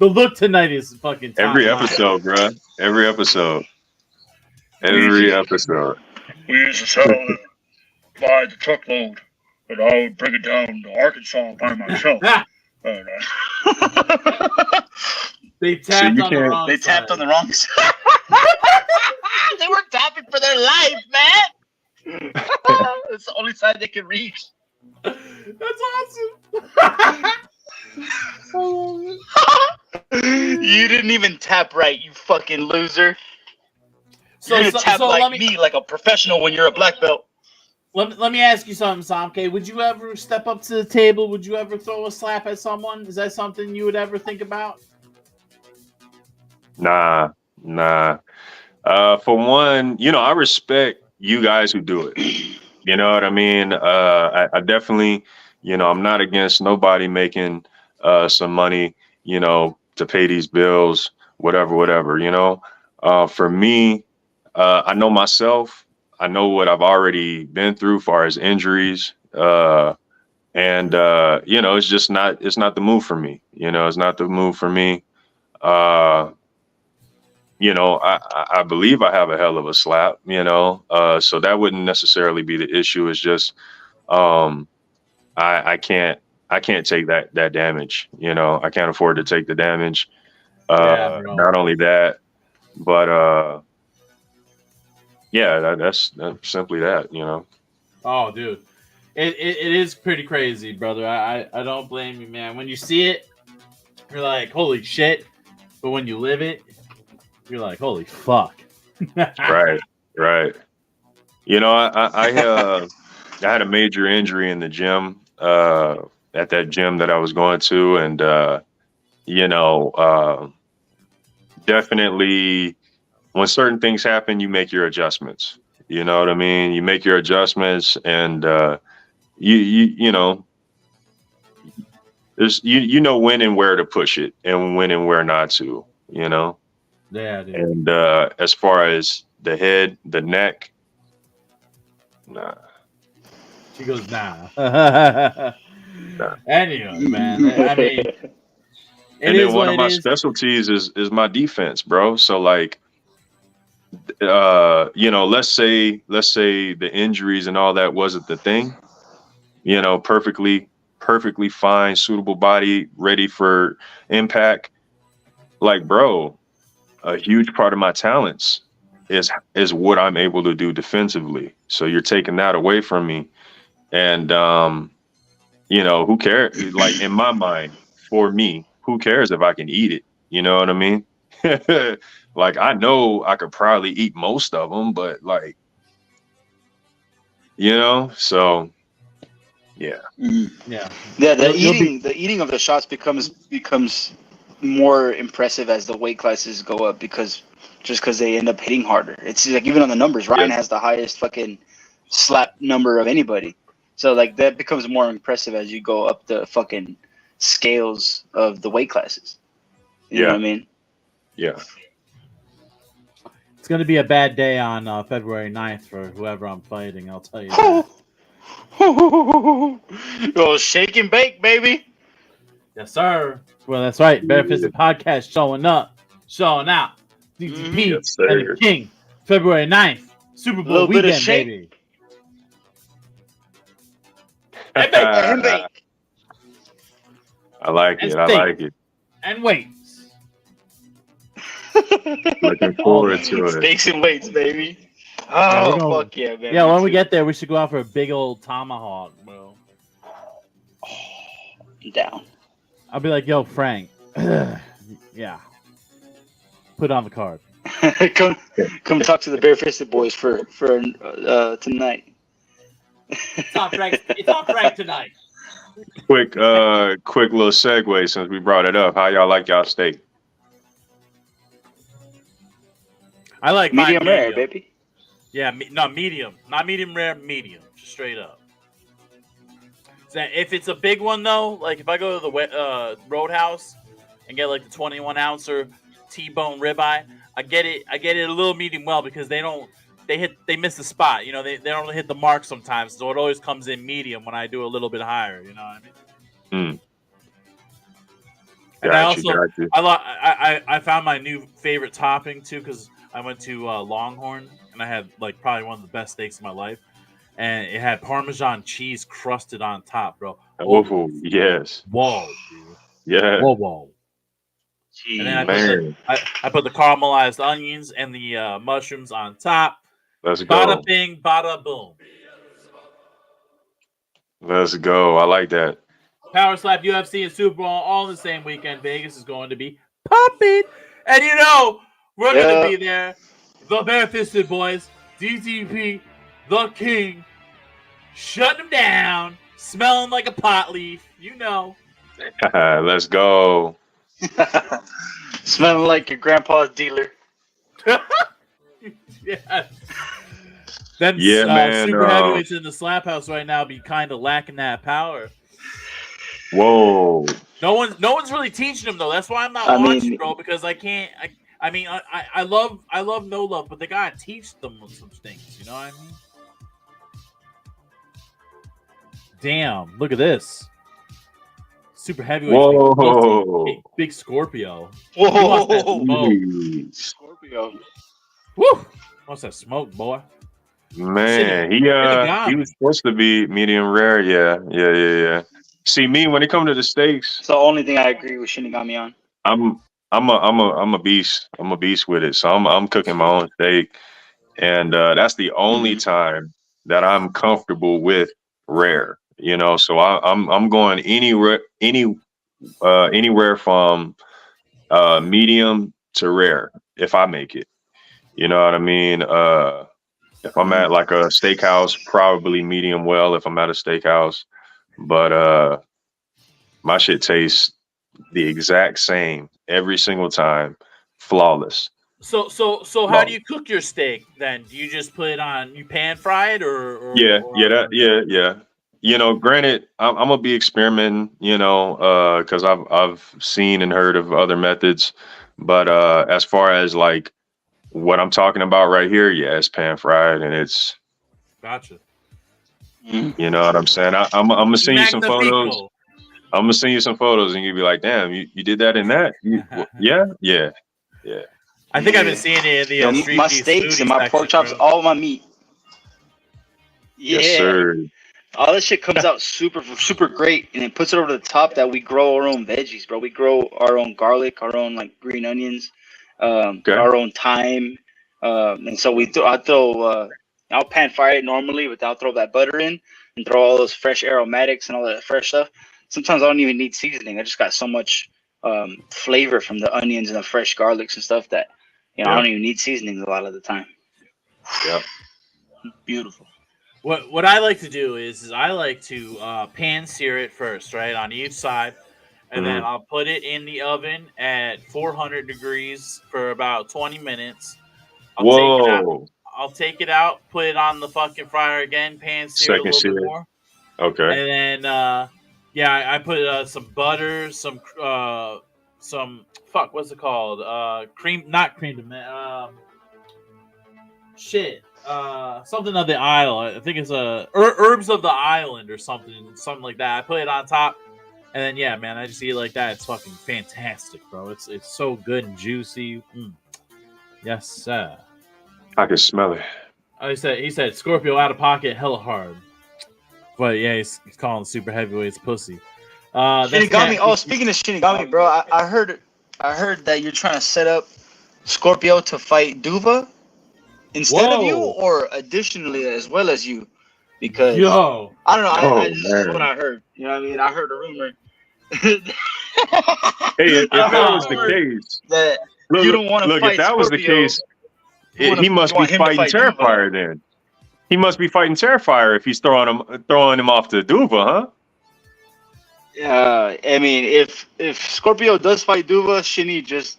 look tonight is fucking every episode, bro. Every episode. We used to sell it by the truckload, but I would bring it down to Arkansas by myself. They tapped on the wrong side. They tapped on the wrong side. They were tapping for their life, man. It's the only side they can reach. That's awesome. You didn't even tap right, you fucking loser. You're gonna tap like me, like a professional when you're a black belt. Let me ask you something, Samke. Would you ever step up to the table? Would you ever throw a slap at someone? Is that something you would ever think about? Nah. For one, I respect you guys who do it. You know what I mean? I definitely, I'm not against nobody making some money, to pay these bills, whatever. For me, I know myself. I know what I've already been through as far as injuries. And it's just it's not the move for me. It's not the move for me. I believe I have a hell of a slap, so that wouldn't necessarily be the issue. It's just I can't take that damage. I can't afford to take the damage. Not only that, but that's simply that. Oh, dude, it is pretty crazy, brother. I don't blame you, man. When you see it, you're like, holy shit. But when you live it, you're like, holy fuck. Right. I had a major injury in the gym, at that gym that I was going to, and definitely when certain things happen, you make your adjustments. You know what I mean? You make your adjustments, and you know there's when and where to push it, and when and where not to. Yeah, dude. And as far as the head, the neck, nah. She goes, nah. Anyway, man. I mean, and then one of my specialties is my defense, bro. So like, let's say the injuries and all that wasn't the thing. Perfectly fine, suitable body, ready for impact. Like, bro, a huge part of my talents is what I'm able to do defensively. So you're taking that away from me. And who cares? Like, in my mind, for me, who cares if I can eat it? You know what I mean? Like, I know I could probably eat most of them, but like, so yeah. The eating of the shots becomes more impressive as the weight classes go up, because they end up hitting harder. It's like, even on the numbers, Ryan has the highest fucking slap number of anybody. So like, that becomes more impressive as you go up the fucking scales of the weight classes. You know what I mean? Yeah. It's going to be a bad day on February 9th for whoever I'm fighting, I'll tell you that. Go shake and bake, baby. Yes, sir. Well, that's right. Barefisted Podcast showing out. DTP and the King, February 9th. Super Bowl weekend, baby. And bake. I like it. And weights. Looking forward to it. Steaks and weights, baby. Oh, fuck yeah, man. Yeah, when we get there, we should go out for a big old tomahawk, bro. I'm down. I'll be like, yo, Frank. Yeah. Put on the card. come talk to the Barefisted boys for tonight. It's on Frank tonight. Quick little segue, since we brought it up. How y'all like y'all steak? I like medium rare, baby. Yeah, medium. Not medium rare, medium. Just straight up. So if it's a big one, though, like if I go to the Roadhouse and get like the 21 ouncer T-bone ribeye, I get it a little medium well, because they miss the spot. They don't really hit the mark sometimes, so it always comes in medium when I do a little bit higher. You know what I mean? And I found my new favorite topping too, because I went to Longhorn and I had like probably one of the best steaks of my life, and it had Parmesan cheese crusted on top, bro. Oh, yes. Whoa, dude. Yeah. Whoa. Jeez, and then I put the caramelized onions and the mushrooms on top. Let's go. Bada bing, bada boom. Let's go. I like that. Power Slap, UFC, and Super Bowl all in the same weekend. Vegas is going to be popping. And we're going to be there. The Barefisted boys, DTP, the King, shutting them down, smelling like a pot leaf. Let's go. Smelling like your grandpa's dealer. Yeah. Then man, super heavyweights in the slap house right now be kind of lacking that power. Whoa. No one's really teaching them though. That's why I'm not watching, bro, because I can't. I love no love, but they gotta teach them some things. You know what I mean? Damn, look at this. Super heavyweight. Whoa. Big Scorpio. Whoa. Scorpio. Woo! What's that smoke, boy? Man, he was supposed to be medium rare. Yeah. See, me when it comes to the steaks, it's the only thing I agree with Shinigami on. I'm a beast. I'm a beast with it. So I'm cooking my own steak, and that's the only time that I'm comfortable with rare. You know, so I'm going anywhere from medium to rare if I make it. You know what I mean? If I'm at like a steakhouse, probably medium well if I'm at a steakhouse. But my shit tastes the exact same every single time. Flawless. So how do you cook your steak then? Do you just put it on, you pan fry it or Yeah. You know, granted, I'm gonna be experimenting, you know, because I've seen and heard of other methods. But as far as like what I'm talking about right here, yeah, it's pan fried and it's gotcha. You know what I'm saying? I'm gonna send you some photos. I'm gonna send you some photos and you'll be like, damn, you did that in that? Yeah. I think I've been seeing it in the my steaks and my pork chops, all my meat. Yeah. Yes, sir. All this shit comes out super great, and it puts it over the top that we grow our own veggies, bro. We grow our own garlic, our own like green onions, our own thyme, and so I'll pan fry it normally, but I'll throw that butter in and throw all those fresh aromatics and all that fresh stuff. Sometimes I don't even need seasoning. I just got so much flavor from the onions and the fresh garlics and stuff that I don't even need seasonings a lot of the time. Yeah, beautiful. What I like to do is I like to pan sear it first, right, on each side, and then I'll put it in the oven at 400 degrees for about 20 minutes. I'll take it out, put it on the fucking fryer again, pan sear it a little bit more. Okay. And then I put some butter, what's it called? Not cream de menthe. Something of the island. I think it's herbs of the island or something like that. I put it on top, and then I just eat it like that. It's fucking fantastic, bro. It's so good and juicy. Yes, sir. I can smell it. He said Scorpio out of pocket, hella hard. But yeah, he's calling super heavyweights pussy. Shinigami. Oh, speaking of Shinigami, bro, I heard that you're trying to set up Scorpio to fight Duva instead of you, or additionally as well as you, because I don't know. This is what I heard. You know what I mean? I heard a rumor. Hey, if that was the case, you don't want to fight. If that was the case, he must be fighting Terrifier then. He must be fighting Terrifier if he's throwing him off to Duva, huh? I mean, if Scorpio does fight Duva, Shinny just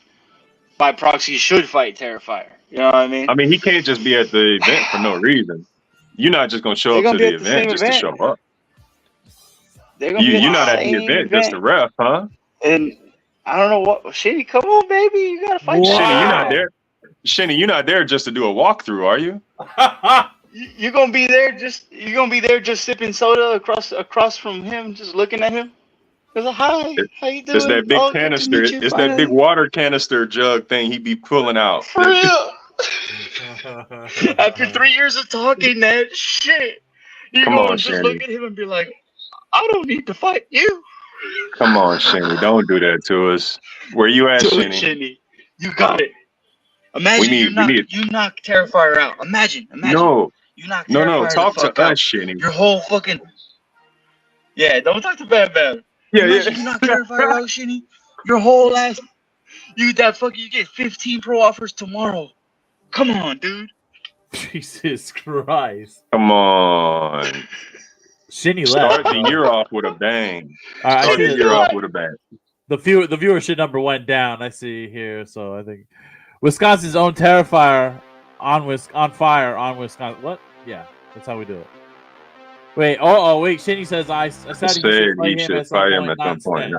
by proxy should fight Terrifier. You know what I mean? I mean, he can't just be at the event for no reason. You're not just gonna show up to the event just to show up. You're not at the event just to ref, huh? And I don't know what Shinny. Come on, baby, you gotta fight. Shinny, you're not there. Shinny, you're not there just to do a walkthrough, are you? You're gonna be there just sipping soda across from him, just looking at him. Hi, how you doing? It's that big canister. It's that big water canister jug thing he be pulling out. For real. After 3 years of talking that shit, you're gonna just look at him and be like, I don't need to fight you. Come on, Shinny. Don't do that to us. Where you at, Shinny? You got it. Imagine you knock Terrifier out. Imagine. No. You knock Terrifier talk the fuck to out. us, Shinny. Your whole fucking... Yeah, don't talk to Bam Bam. Imagine you knock Terrifier out, Shinny. Your whole ass... You get 15 pro offers tomorrow. Come on, dude. Jesus Christ. Come on. Shinny Start left. the year off with a bang. Start the year off with a bang. The viewership number went down. I see here, so I think Wisconsin's own Terrifier on fire on Wisconsin. What? Yeah, that's how we do it. Wait. Wait. Shinny says I said he should fight him at some point.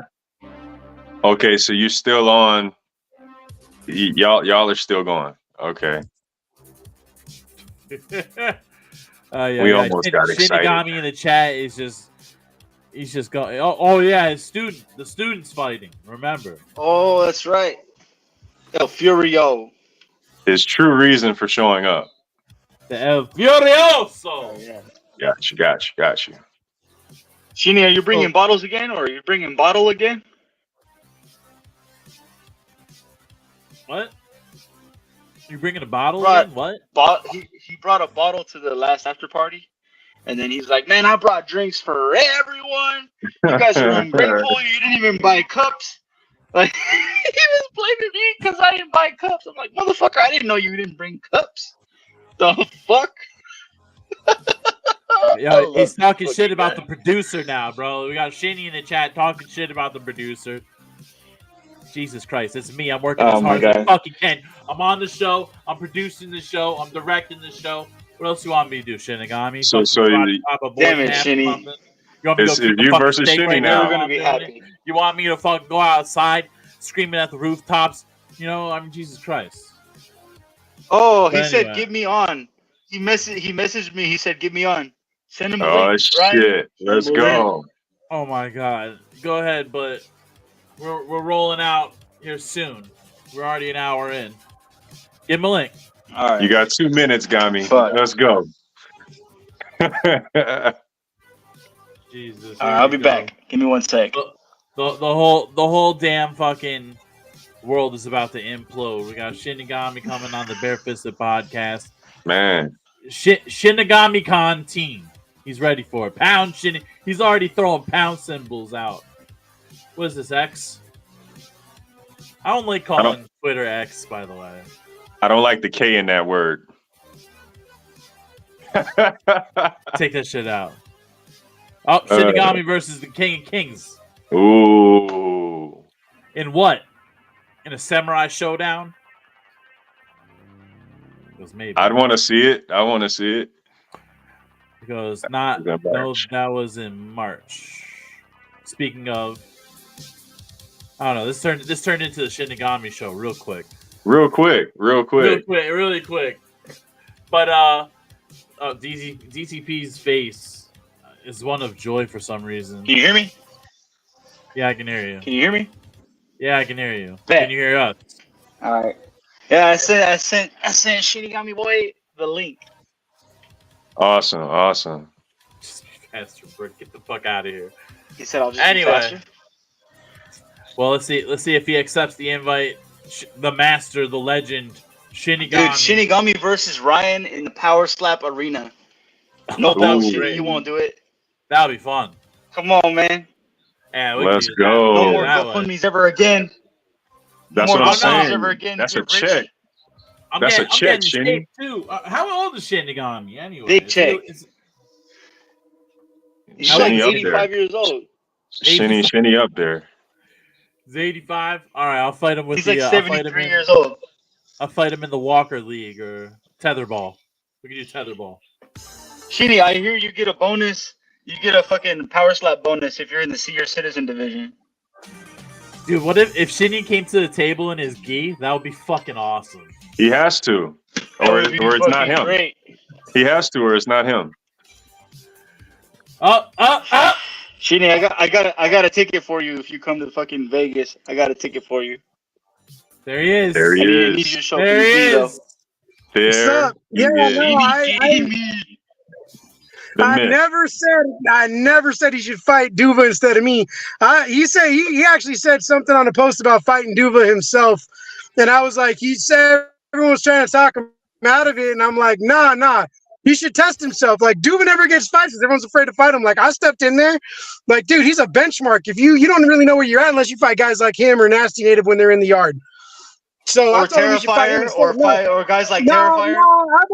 Okay, so you're still on. Y'all are still going. Okay. We almost got excited. Shinigami in the chat is he's just going. Oh yeah, the student's fighting. Remember? Oh, that's right. El Furio. His true reason for showing up. The El Furioso. Oh, yeah. Got you. Sheeny, are you bringing bottles again, or are you bringing bottle again? What? You bringing a bottle again? What? He brought a bottle to the last after party, and then he's like, "Man, I brought drinks for everyone. You guys are ungrateful. You didn't even buy cups." Like he was blaming me because I didn't buy cups. I'm like, motherfucker, I didn't know you didn't bring cups. The fuck? Yo, he's talking shit about the producer now, bro. We got Shinny in the chat talking shit about the producer. Jesus Christ, it's me. I'm working as hard as I fucking can. I'm on the show. I'm producing the show. I'm directing the show. What else you want me to do, Shinigami? Damn it, Shinny. You want me to go you versus Shinny now. We're gonna be happy. You want me to fucking go outside screaming at the rooftops? You know, I mean, Jesus Christ. Oh, he said, "Give me on." He messaged me. He said, "Give me on." Send him a link. Oh shit! Let's go. Oh my God. Go ahead, but we're rolling out here soon. We're already an hour in. Give him a link. All right. You got 2 minutes, Gami. Let's go. Jesus. All right, I'll be back. Give me 1 sec. The whole damn fucking world is about to implode. We got Shinigami coming on the Barefisted podcast. Man. Shinigami Con team. He's ready for it. Pound Shin. He's already throwing pound symbols out. What is this, X? I don't like calling Twitter X, by the way. I don't like the K in that word. Take that shit out. Oh, Shinigami versus the King of Kings. Ooh. In what? In a samurai showdown? Because maybe. I'd want to see it. Because that was in March. Speaking of, I don't know. This turned into the Shinigami show real quick. Real quick. Really quick. But DTP's face is one of joy for some reason. Can you hear me? Yeah, I can hear you. Can you hear me? Yeah, I can hear you. Bet. Can you hear us? All right. Yeah, I sent Shinigami boy the link. Awesome. Faster, Brick. Get the fuck out of here. He said I'll just be faster. Well, let's see if he accepts the invite. The master, the legend, Shinigami. Dude, Shinigami versus Ryan in the Power Slap Arena. No doubt, Shinny, you won't do it. That'll be fun. Come on, man. Yeah, let's go. No more GoFundMes ever again. That's what I'm saying. Ever again. That's a check. That's a check, Shinny. Too. How old is Shinigami anyway? Big check. He's like 85 years old. Shinny up there. He's 85. All right, I'll fight him with. He's like 73 years old. I'll fight him in the Walker League or tetherball. We can do tetherball. Shinny, I hear you get a bonus. You get a fucking power slap bonus if you're in the senior citizen division. Dude, what if Shinny came to the table in his gi? That would be fucking awesome. He has to, or it's not him. Great. He has to, or it's not him. Shinny, I got a ticket for you if you come to fucking Vegas. I got a ticket for you. There he is. There he is. Need you to show there he is. There. What's up? Yeah, no, I never said he should fight Duva instead of me. He actually said something on a post about fighting Duva himself, and I was like, he said everyone was trying to talk him out of it, and I'm like, nah. He should test himself. Like, Duva never gets fights because everyone's afraid to fight him. Like, I stepped in there. Like, dude, he's a benchmark. If you don't really know where you're at unless you fight guys like him or Nasty Native when they're in the yard. So or Terrifier or guys like Terrifier. I've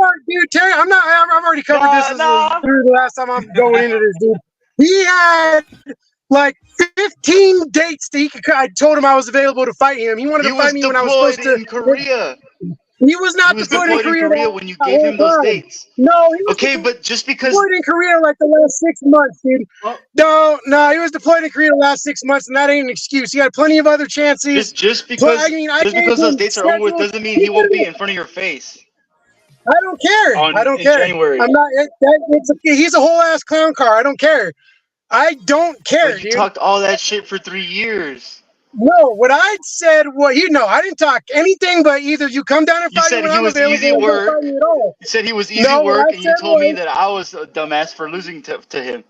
already covered this through the last time I'm going into this, dude. He had like 15 dates that I told him I was available to fight him. He wanted to fight me when I was supposed to. In Korea. He was not deployed in Korea when you gave him those dates. No, he was but just because deployed in Korea like the last 6 months, dude. No, he was deployed in Korea the last 6 months, and that ain't an excuse. He had plenty of other chances. Just because those dates are over with doesn't mean he won't be in front of your face. I don't care. I don't in care. January. I'm not. He's a whole ass clown car. I don't care. I don't care, But you dude. talked all that shit for 3 years. No, what I said, I didn't talk anything but either you come down and You fight me said when he I'm was available, easy or you don't work. fight me at all. You said he was easy No, what work, I and you said told me was- that I was a dumbass for losing to him.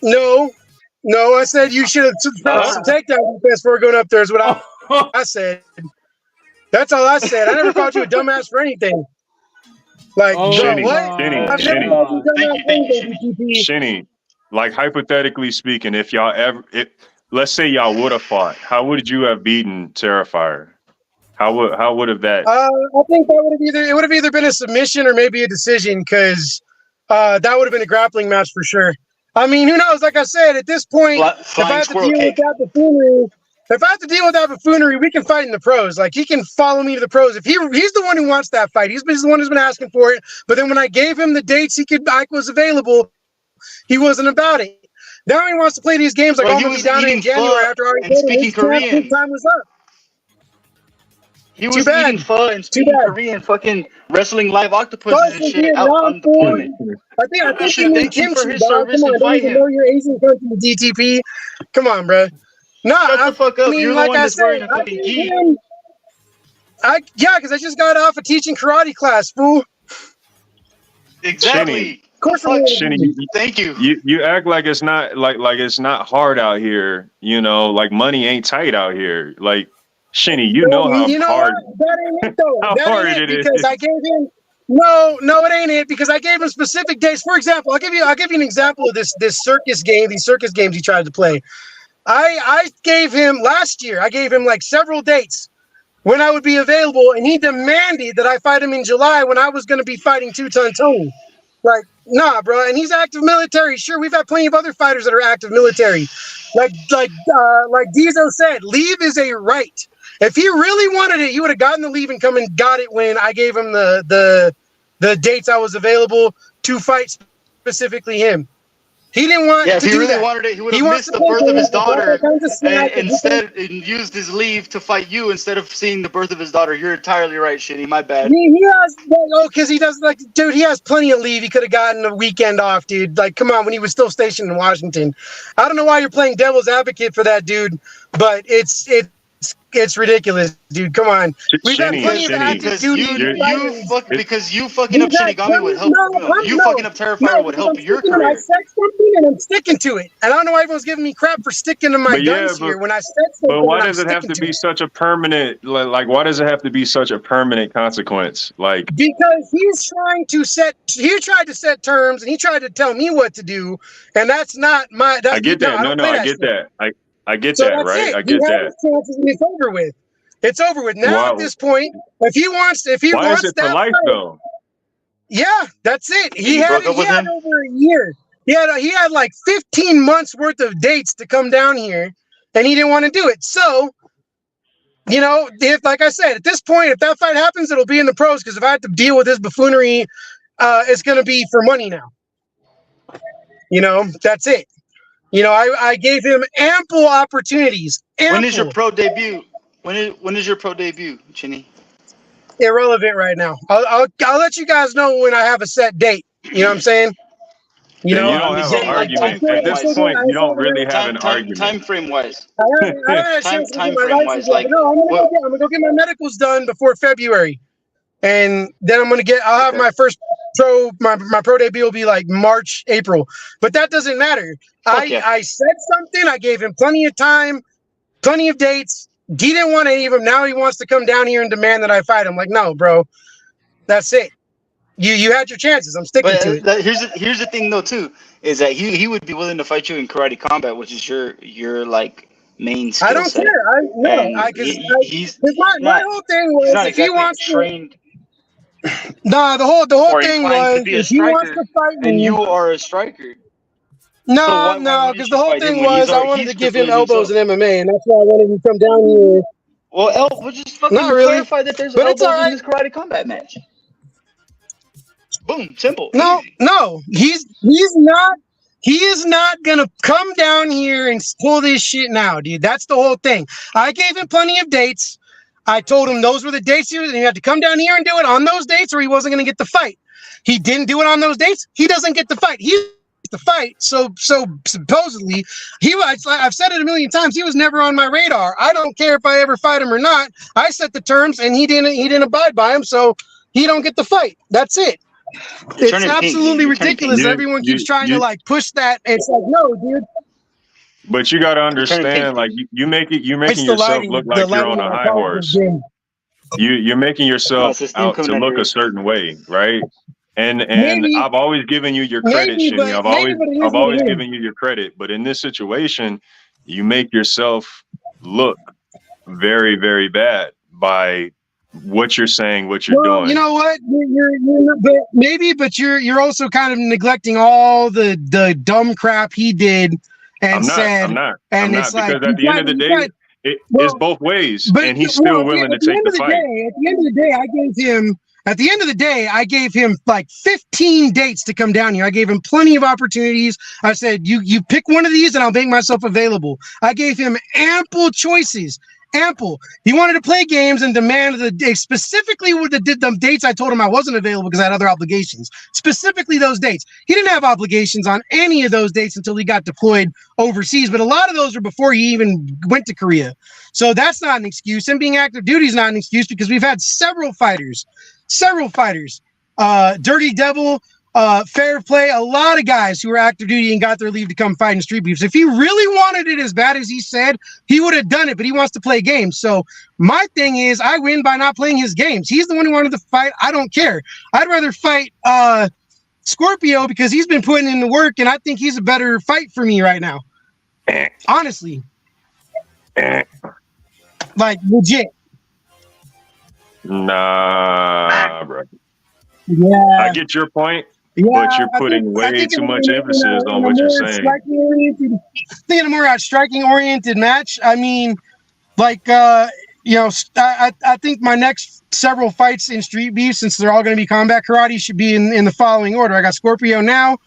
No, I said you should have practiced some takedown defense before going up there. Is what I said. That's all I said. I never called you a dumbass for anything. Like, Oh, bro, Shinny, what? Shinny, I've never Shinny. called you dumbass Thank you, for anything, GTP. Shinny, like hypothetically speaking, if y'all ever, let's say y'all would have fought, how would you have beaten Terrifier? How would have that? I think that would have either been a submission or maybe a decision, because that would have been a grappling match for sure. I mean, who knows? Like I said, at this point, if I Flying have to squirrel deal with cake. that buffoonery, we can fight in the pros. Like, he can follow me to the pros. If he's the one who wants that fight, he's the one who's been asking for it. But then when I gave him the dates I was available, he wasn't about it. Now he wants to play these games like Bro, I'm he gonna be was down eating in January pho after already and speaking his championship Korean. time was up. He Too was bad. eating pho and speaking Korean, fucking wrestling live octopuses Plus, and in shit out Vietnam, on deployment. I think You you should mean thank him for kimchi, his dog. service Come on, and I don't fight even him. know your Asian country, DTP. Come on, bro. No, Shut the fuck I up. mean, You're the like one I that's said, wearing a I fucking gave gi. him. Because I just got off of teaching karate class, fool. Exactly. Of course, Fuck. Shinny, Thank you. you act like it's not like it's not hard out here. You know, like money ain't tight out here. Like Shinny, you know how You know hard what? That ain't it though. how That hard ain't it it is. because I gave him. No, it ain't it because I gave him specific dates. For example, I'll give you an example of this circus game. These circus games he tried to play. I gave him last year. I gave him like several dates when I would be available, and he demanded that I fight him in July when I was going to be fighting Two-Ton Tony. Like, nah, bro. And he's active military. Sure, we've had plenty of other fighters that are active military. Like Diesel said, leave is a right. If he really wanted it, he would have gotten the leave and come and got it when I gave him the dates I was available to fight specifically him. He didn't want Yeah, to if he do really that. wanted it, he would He have wants missed to the birth of his play daughter and and used his leave to fight you instead of seeing the birth of his daughter. You're entirely right, Shitty. My bad. He has because he does dude. He has plenty of leave. He could have gotten a weekend off, dude. Like, come on, when he was still stationed in Washington. I don't know why you're playing devil's advocate for that, dude. But it's ridiculous, dude. Come on, we've had plenty of active duty. Because you fucking up Shinigami would help. Fucking up Terrifier would help your career. I said something and I'm sticking to it. And I don't know why everyone's giving me crap for sticking to my guns here when I said something. But why does it have to be such a permanent? Like, why does it have to be such a permanent consequence? Like, because he tried to set terms and he tried to tell me what to do, and that's not my. I get that. I get that. I get that, right? I get that. Chances and it's over with. It's over with now. At this point, if he wants why is it for life though? Yeah, that's it. He had him? over a year. He had like 15 months worth of dates to come down here, and he didn't want to do it. So, you know, if like I said, at this point, if that fight happens, it'll be in the pros. Because if I have to deal with this buffoonery, it's going to be for money now. You know, that's it. You know, I gave him ample opportunities. When is your pro debut? When is your pro debut, Chinny? Irrelevant right now. I'll let you guys know when I have a set date. You know what I'm saying? You don't have an argument at this point. You don't really have an argument. Time frame wise. I haven't had a chance to get my frame license wise, yet, but no, I'm gonna go get my medicals done before February, and then I'll have my first my pro debut will be like March, April, but that doesn't matter. I said something. I gave him plenty of time, plenty of dates. He didn't want any of them. Now he wants to come down here and demand that I fight him. Like, no, bro, that's it. You had your chances. I'm sticking to it. Here's the thing though too, is that he would be willing to fight you in karate combat, which is your like main skill I don't set. care. My whole thing was if he wants trained. No, the whole thing was if he wants to fight me, and you are a striker. No, because the whole thing was I wanted to give him elbows in MMA, and that's why I wanted him to come down here. Well, we'll just fucking clarify that there's elbows in this karate combat match. Boom, simple. No, he is not gonna come down here and pull this shit now, dude. That's the whole thing. I gave him plenty of dates. I told him those were the dates he had to come down here and do it on those dates, or he wasn't going to get the fight. He didn't do it on those dates. He doesn't get the fight. He gets the fight. So supposedly, I've said it a million times. He was never on my radar. I don't care if I ever fight him or not. I set the terms, and he didn't abide by them. So he don't get the fight. That's it. It's absolutely ridiculous. Everyone keeps trying to like push that. It's like, no, dude. But you got to understand, like you're making yourself look like you're on a high horse. You're making yourself out to look a certain way, right? And maybe, I've always given you your credit, Shinny. I've always given you your credit. But in this situation, you make yourself look very, very bad by what you're saying, what you're doing. You know what? You're also kind of neglecting all the dumb crap he did. I'm not. Because at the end of the day, it's both ways, and he's still willing to take the fight. At the end of the day, I gave him like 15 dates to come down here. I gave him plenty of opportunities. I said, you pick one of these and I'll make myself available. I gave him ample choices. Ample. He wanted to play games and demanded the day. Specifically, with the dates I told him I wasn't available because I had other obligations. Specifically, those dates. He didn't have obligations on any of those dates until he got deployed overseas. But a lot of those were before he even went to Korea. So that's not an excuse. And being active duty is not an excuse because we've had several fighters. Dirty Devil, Fair Play, a lot of guys who were active duty and got their leave to come fight in street beefs. If he really wanted it as bad as he said, he would have done it, but he wants to play games. So my thing is I win by not playing his games. He's the one who wanted to fight. I don't care. I'd rather fight Scorpio because he's been putting in the work, and I think he's a better fight for me right now. Honestly. Like, legit. Nah, bro. Yeah. I get your point. Yeah, but you're putting way too much emphasis on what you're saying. Thinking more about striking-oriented match. I mean, like, I think my next several fights in street beef, since they're all going to be combat karate, should be in the following order. I got Scorpio now.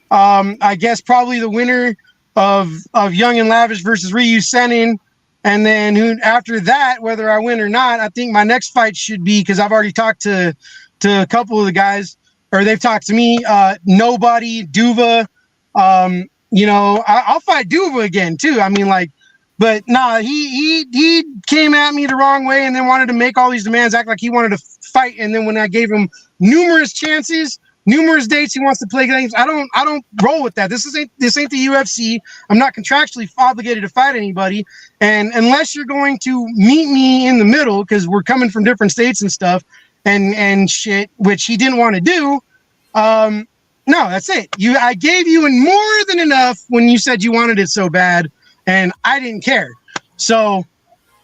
I guess probably the winner of Young and Lavish versus Ryu Senin. And then after that, whether I win or not, I think my next fight should be, because I've already talked to a couple of the guys, or they've talked to me, Nobody, Duva. I'll fight Duva again too. I mean, like, but nah, he came at me the wrong way and then wanted to make all these demands, act like he wanted to fight. And then when I gave him numerous chances, numerous dates, he wants to play games. I don't roll with that. This ain't the UFC. I'm not contractually obligated to fight anybody. And unless you're going to meet me in the middle, because we're coming from different states and stuff, and shit, which he didn't want to do. No, that's it. I gave you more than enough when you said you wanted it so bad, and I didn't care. So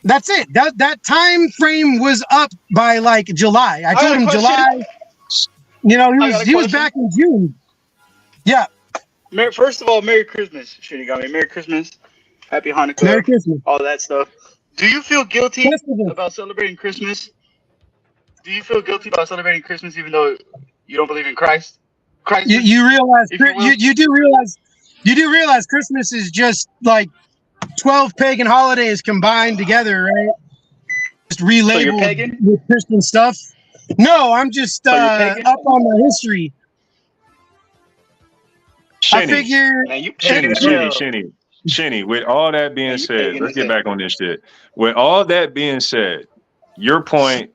that's it. That time frame was up by like July. I told him July. He was back in June. Yeah. First of all, Merry Christmas, Shinigami. Merry Christmas. Happy Hanukkah. Merry Christmas. All that stuff. Do you feel guilty about celebrating Christmas? Do you feel guilty about celebrating Christmas even though you don't believe in Christ? You realize you do realize Christmas is just like 12 pagan holidays combined together, right? Just relabeled with Christian stuff. No, I'm just up on my history. Shinny, with all that being said, let's get back on this shit. With all that being said, your point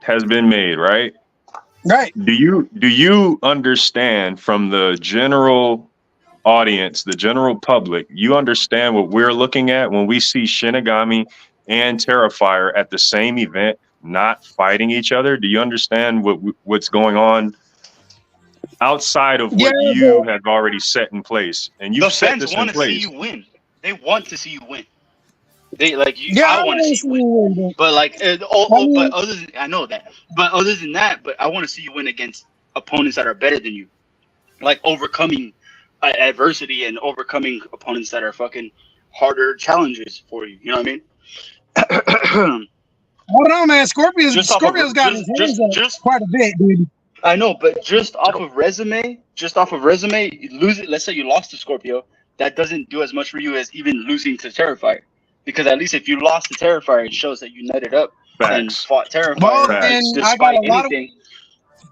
has been made, right? Right. Do you understand from the general audience, the general public, you understand what we're looking at when we see Shinigami and Terrifier at the same event not fighting each other? Do you understand what's going on outside of what you have already set in place? And you've set this in place. The fans want to see you win. They want to see you win. They like you. Yeah, I want to see you win. But like, but other than I know that. But other than that, but I want to see you win against opponents that are better than you, like overcoming adversity and overcoming opponents that are fucking harder challenges for you. You know what I mean? I don't know, man. Scorpio's gotten his hands up quite a bit, dude. I know, but just off of resume, lose it. Let's say you lost to Scorpio. That doesn't do as much for you as even losing to Terrifier. Because at least if you lost to Terrifier, it shows that you nutted up and fought Terrifier. Well, then I got a lot anything.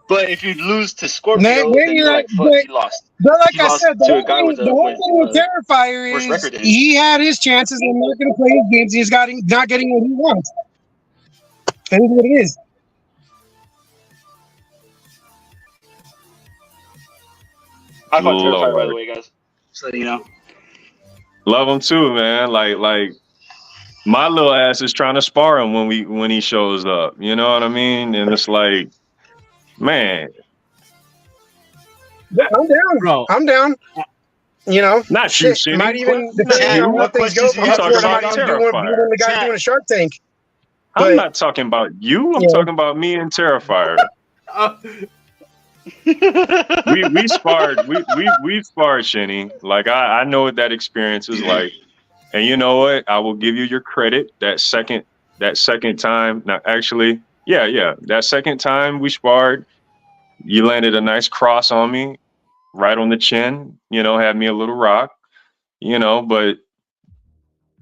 But if you lose to Scorpio, then you're like, fuck, he lost. But like he I lost said, the to a whole guy thing with Terrifier worst is record in. he had his chances and not going to play his games. He's not getting what he wants. That is what it is. I fought Terrifier, by the way, guys. So you know. Love him too, man. Like my little ass is trying to spar him when he shows up. You know what I mean? And it's like, man. I'm down, bro. I'm down. You know, not shit. Shinny. Might even depending on what things go. I'm talking about Terrifier. The guy doing a Shark Tank. I'm not talking about you. I'm talking about me and Terrifier. we sparred. We sparred, Shinny. Like I know what that experience is like. And you know what? I will give you your credit. That second time. Now, actually, yeah. That second time we sparred, you landed a nice cross on me, right on the chin. You know, had me a little rock. You know, but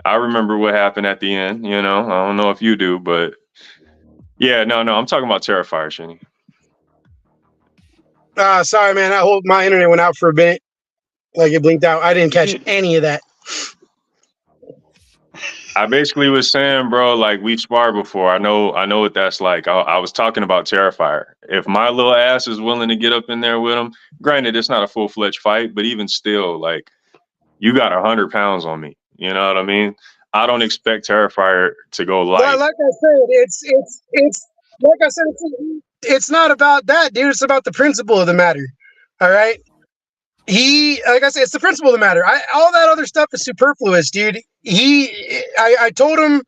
I remember what happened at the end. You know, I don't know if you do, but yeah, no. I'm talking about Terrifier, Shinny. Sorry, man. My internet went out for a bit. Like it blinked out. I didn't catch any of that. I basically was saying, bro, like we've sparred before. I know what that's like. I was talking about Terrifier. If my little ass is willing to get up in there with him, granted, it's not a full-fledged fight, but even still, like you got 100 pounds on me. You know what I mean? I don't expect Terrifier to go light. Well, like I said, it's like I said, it's not about that, dude. It's about the principle of the matter. All right. Like I said, it's the principle of the matter. All that other stuff is superfluous, dude. I told him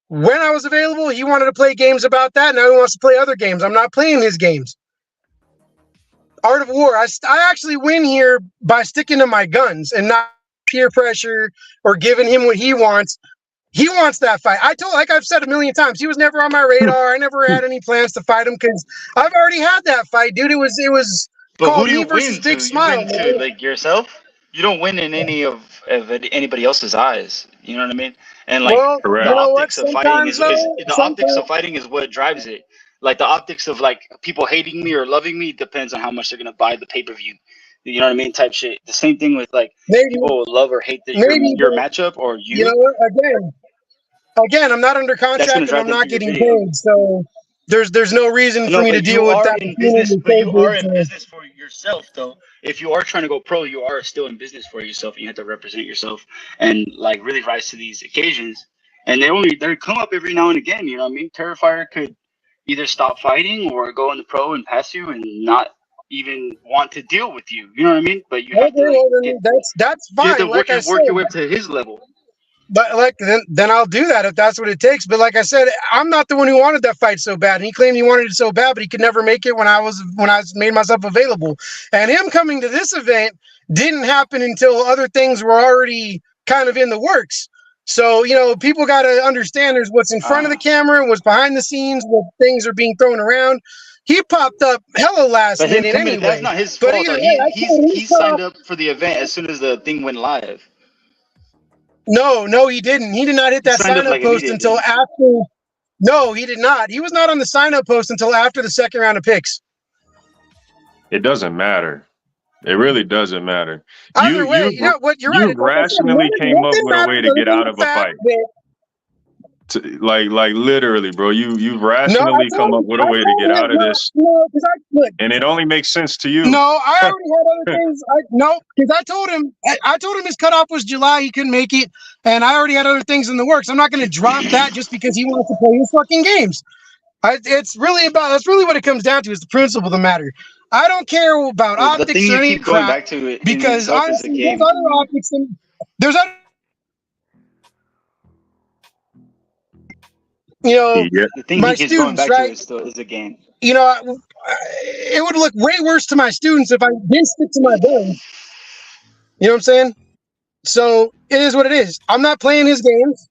when I was available, he wanted to play games about that. Now he wants to play other games. I'm not playing his games. Art of War. I actually win here by sticking to my guns and not peer pressure or giving him what he wants. He wants that fight. Like I've said a million times, he was never on my radar. I never had any plans to fight him because I've already had that fight, dude. It was. But who do you win to? Smile, you win to like yourself. You don't win in any of anybody else's eyes. You know what I mean? And like the optics of fighting of fighting is what drives it. Like the optics of like people hating me or loving me depends on how much they're gonna buy the pay-per-view. You know what I mean? Type shit. The same thing with like people love or hate your matchup or you. You know what? Again, I'm not under contract and I'm not getting paid, so. There's no reason for me to deal with that. But you are in business for yourself, though. If you are trying to go pro, you are still in business for yourself. And you have to represent yourself and like really rise to these occasions. And they come up every now and again. You know what I mean? Terrifier could either stop fighting or go into pro and pass you and not even want to deal with you. You know what I mean? But you have to. That's fine. You have to work your way up to his level. But like then I'll do that if that's what it takes. But like I said, I'm not the one who wanted that fight so bad. And he claimed he wanted it so bad, but he could never make it when I made myself available. And him coming to this event didn't happen until other things were already kind of in the works. So, you know, people got to understand there's what's in front of the camera and what's behind the scenes, what things are being thrown around. He popped up hella last minute anyway. That's not his fault. He signed up for the event as soon as the thing went live. No, he didn't. He did not hit that sign-up post until after. No, he did not. He was not on the sign-up post until after the second round of picks. It doesn't matter. It really doesn't matter. Either way, you know what? You're right. You rationally came up with a way to get out of a fight. Like literally, bro. You've rationally come up with a way to get out of this, and it only makes sense to you. No, I already had other things. Because I told him his cutoff was July. He couldn't make it, and I already had other things in the works. I'm not going to drop that just because he wants to play his fucking games. That's really what it comes down to is the principle of the matter. I don't care about optics or any crap because honestly, there's other optics and there's other. You know, the thing my he keeps students, going back right? to is a game. You know, it would look way worse to my students if I didn't stick to my guns. You know what I'm saying? So it is what it is. I'm not playing his games.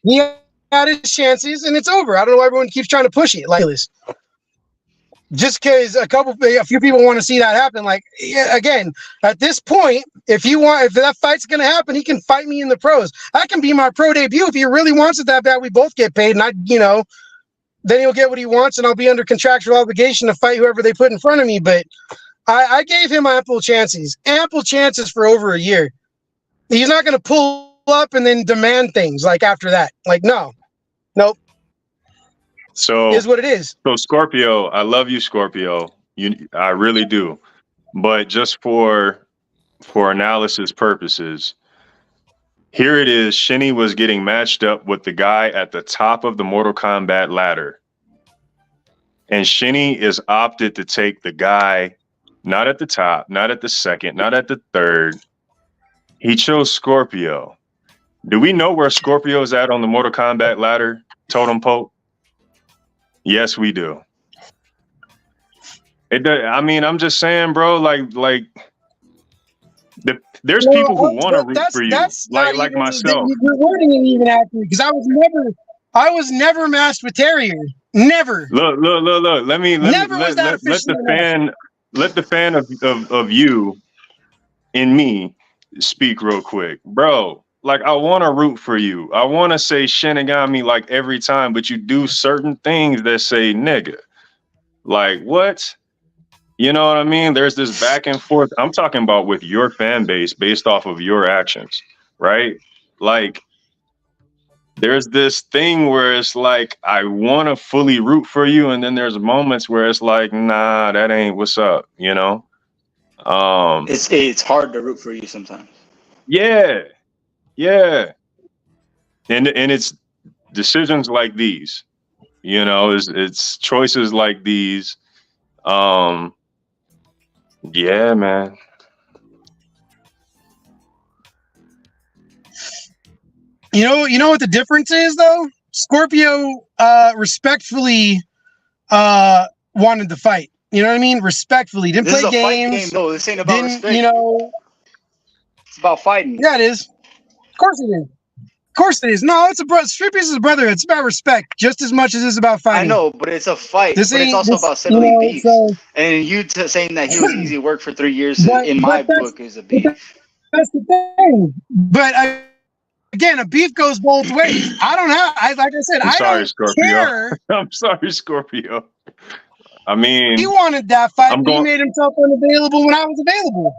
He had his chances, and it's over. I don't know why everyone keeps trying to push it like this. Just because a few people want to see that happen. Like, again, at this point, if that fight's going to happen, he can fight me in the pros. I can be my pro debut if he really wants it that bad. We both get paid, and then he'll get what he wants, and I'll be under contractual obligation to fight whoever they put in front of me. But I gave him ample chances for over a year. He's not going to pull up and then demand things like after that. Like, no, nope. So is what it is. So Scorpio, I love you, Scorpio. I really do. But just for analysis purposes, here it is. Shinny was getting matched up with the guy at the top of the Mortal Kombat ladder. And Shinny is opted to take the guy not at the top, not at the second, not at the third. He chose Scorpio. Do we know where Scorpio is at on the Mortal Kombat ladder, Totem Poke? Yes, we do. I mean, I'm just saying, bro, there's people who want to root for you, like myself. You're wording it even accurate, because I was never matched with Terrier. Never. Look. Let the fan of you in me speak real quick, bro. Like, I want to root for you. I want to say Shinigami like every time, but you do certain things that say nigga. Like, what? You know what I mean? There's this back and forth. I'm talking about with your fan base based off of your actions, right? Like, there's this thing where it's like, I want to fully root for you. And then there's moments where it's like, nah, that ain't what's up, you know? It's hard to root for you sometimes. Yeah. And it's decisions like these, you know, it's choices like these. Yeah, man. You know what the difference is, though? Scorpio respectfully wanted to fight. You know what I mean? Respectfully. Didn't play games. Game, though. This ain't about respect. It's about fighting. Yeah, it is. Of course it is. Of course it is. No, it's a brother. Street Peace is a brother. It's about respect just as much as it's about fighting. I know, but it's a fight. But it's also about settling beef. And you saying that he was easy work for 3 years in my book is a beef. That's the thing. But again, a beef goes both ways. Like I said, I don't care. I'm sorry, Scorpio. I mean, he wanted that fight, but he made himself unavailable when I was available.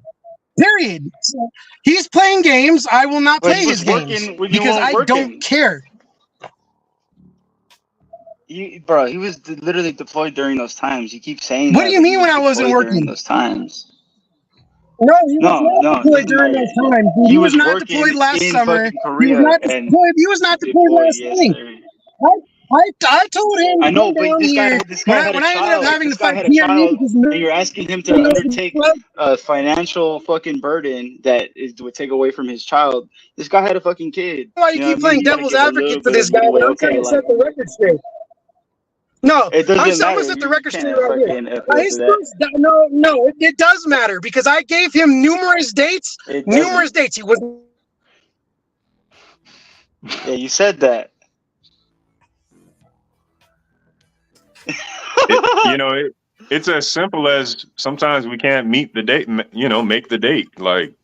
Period. So he's playing games. I will not play his games because I don't care. Bro, he was literally deployed during those times. You keep saying. What do you mean when I wasn't working? Those times. No, he was not deployed during those times. He was not deployed last summer. He was not deployed last spring. I told him. I know, but this guy had a child. When I ended up having to fight and you're asking him to undertake a financial fucking burden that would take away from his child. This guy had a fucking kid. Why you keep playing devil's advocate for this guy when I'm trying to set the record straight? No, I'm going to set the record straight right here. No, it does matter because I gave him numerous dates. Numerous dates. He was. Yeah, you said that. It's as simple as sometimes we can't meet the date, make the date. Like,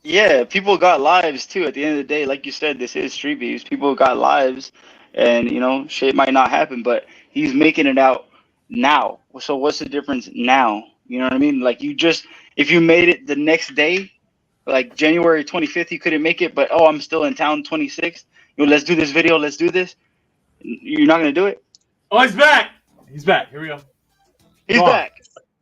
yeah, people got lives too. At the end of the day, like you said, this is Street Beefs. People got lives, and shit might not happen, but he's making it out now. So what's the difference now? You know what I mean? Like, if you made it the next day, like January 25th, he couldn't make it, but I'm still in town 26th. Let's do this video. Let's do this. You're not gonna do it. Oh, he's back. He's back. Here we go. He's back.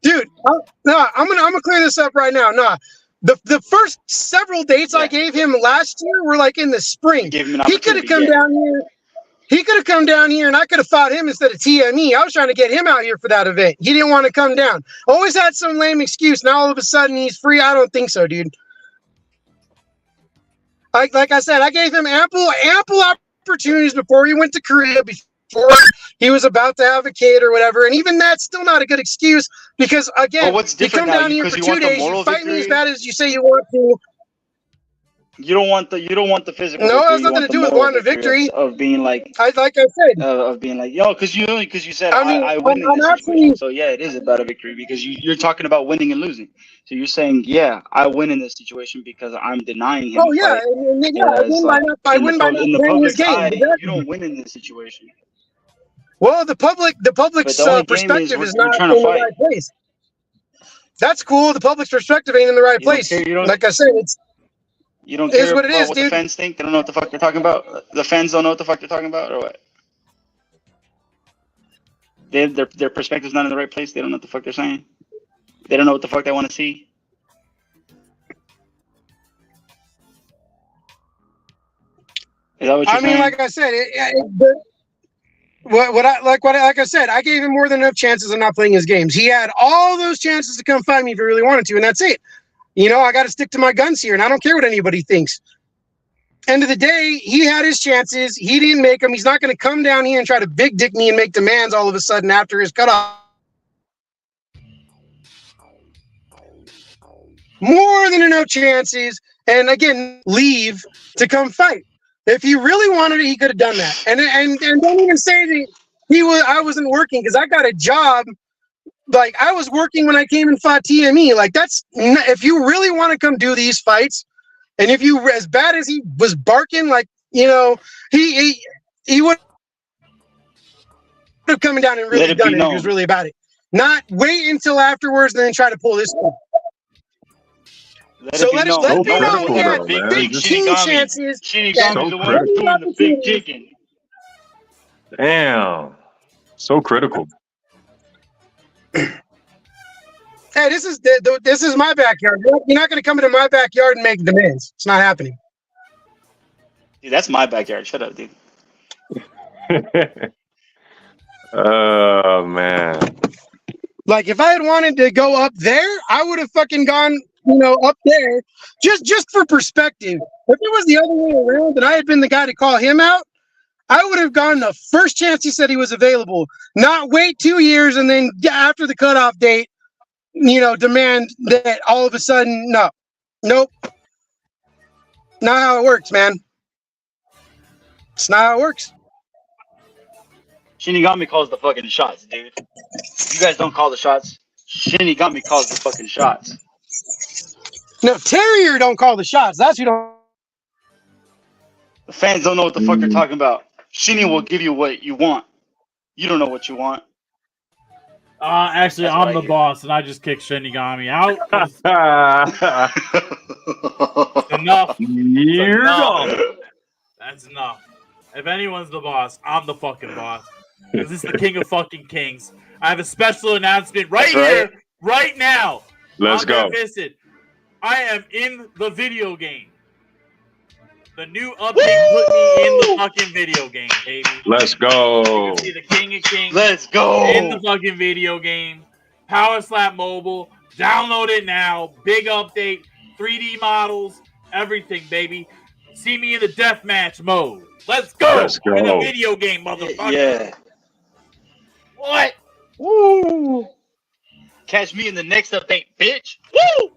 Dude, I'm gonna clear this up right now. Nah. The first several dates I gave him last year were like in the spring. He could have come down here. He could have come down here and I could have fought him instead of TME. I was trying to get him out here for that event. He didn't want to come down. Always had some lame excuse. Now all of a sudden he's free. I don't think so, dude. Like I said, I gave him ample opportunities before he went to Korea, before he was about to have a kid or whatever, and even that's still not a good excuse because again, you come down here for 2 days, you fight me as bad as you say you want to. You don't want the physical. No, it has nothing to do with wanting a victory. Of being like, like I said, of being like, because you said I win in this situation. So yeah, it is about a victory because you're talking about winning and losing. So you're saying, yeah, I win in this situation because I'm denying him. Oh yeah, I win by not playing his game. Exactly. You don't win in this situation. Well, the public's perspective is not in the right place. That's cool. The public's perspective ain't in the right place. Like I said, you don't care what it about is, what dude. the fans think. They don't know what the fuck they're talking about. The fans don't know what the fuck they're talking about, or what? Their perspective's not in the right place. They don't know what the fuck they're saying. They don't know what the fuck they want to see. Is that what you're saying? Like I said, like I said, I gave him more than enough chances of not playing his games. He had all those chances to come find me if he really wanted to, and that's it. You know, I got to stick to my guns here, and I don't care what anybody thinks. End of the day, he had his chances. He didn't make them. He's not going to come down here and try to big dick me and make demands all of a sudden after his cutoff. More than enough chances, and again, leave to come fight. If he really wanted it, he could have done that. And don't even say that I wasn't working, because I got a job. Like, I was working when I came and fought TME. Like, if you really want to come do these fights, and if you, as bad as he was barking, like, you know, he would have come down and really done it if he was really about it. Not wait until afterwards and then try to pull this stuff. So let it be known we had big team chances. Shinigami's the one who's doing the big kicking. Damn. So critical. Hey, this is my backyard. You're not going to come into my backyard and make demands. It's not happening. Dude, that's my backyard. Shut up, dude. Oh, man. Like, if I had wanted to go up there, I would have fucking gone, up there. Just for perspective. If it was the other way around and I had been the guy to call him out, I would have gone the first chance he said he was available. Not wait 2 years and then after the cutoff date, demand that all of a sudden, no. Nope. Not how it works, man. It's not how it works. Shinigami calls the fucking shots, dude. You guys don't call the shots. Shinigami calls the fucking shots. No, Terrier don't call the shots. That's who don't. The fans don't know what the fuck they're talking about. Shinny will give you what you want. You don't know what you want. Actually, I'm the boss, and I just kicked Shinigami out. Enough. That's enough. If anyone's the boss, I'm the fucking boss. Because this is the king of fucking kings. I have a special announcement here, right now. Let's go. Barefisted. I am in the video game. The new update put me in the fucking video game, baby. Let's go. You can see the king of kings. Let's go. In the fucking video game. Power Slap Mobile. Download it now. Big update. 3D models. Everything, baby. See me in the deathmatch mode. Let's go. Let's go. In the video game, motherfucker. Yeah. What? Woo. Catch me in the next update, bitch. Woo.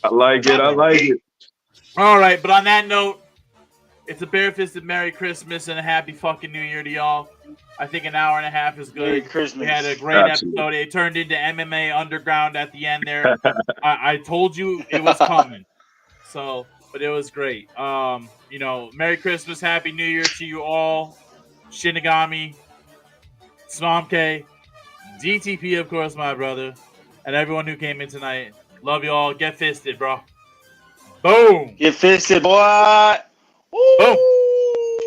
I like it. All right, but on that note, it's a barefisted Merry Christmas and a Happy fucking New Year to y'all. I think an hour and a half is good. Merry Christmas. We had a great episode. It turned into MMA Underground at the end there. I told you it was coming. But it was great. Merry Christmas, Happy New Year to you all. Shinigami, Swamke, DTP, of course, my brother, and everyone who came in tonight. Love you all. Get fisted, bro. Boom. Get fisted, boy. Woo. Boom.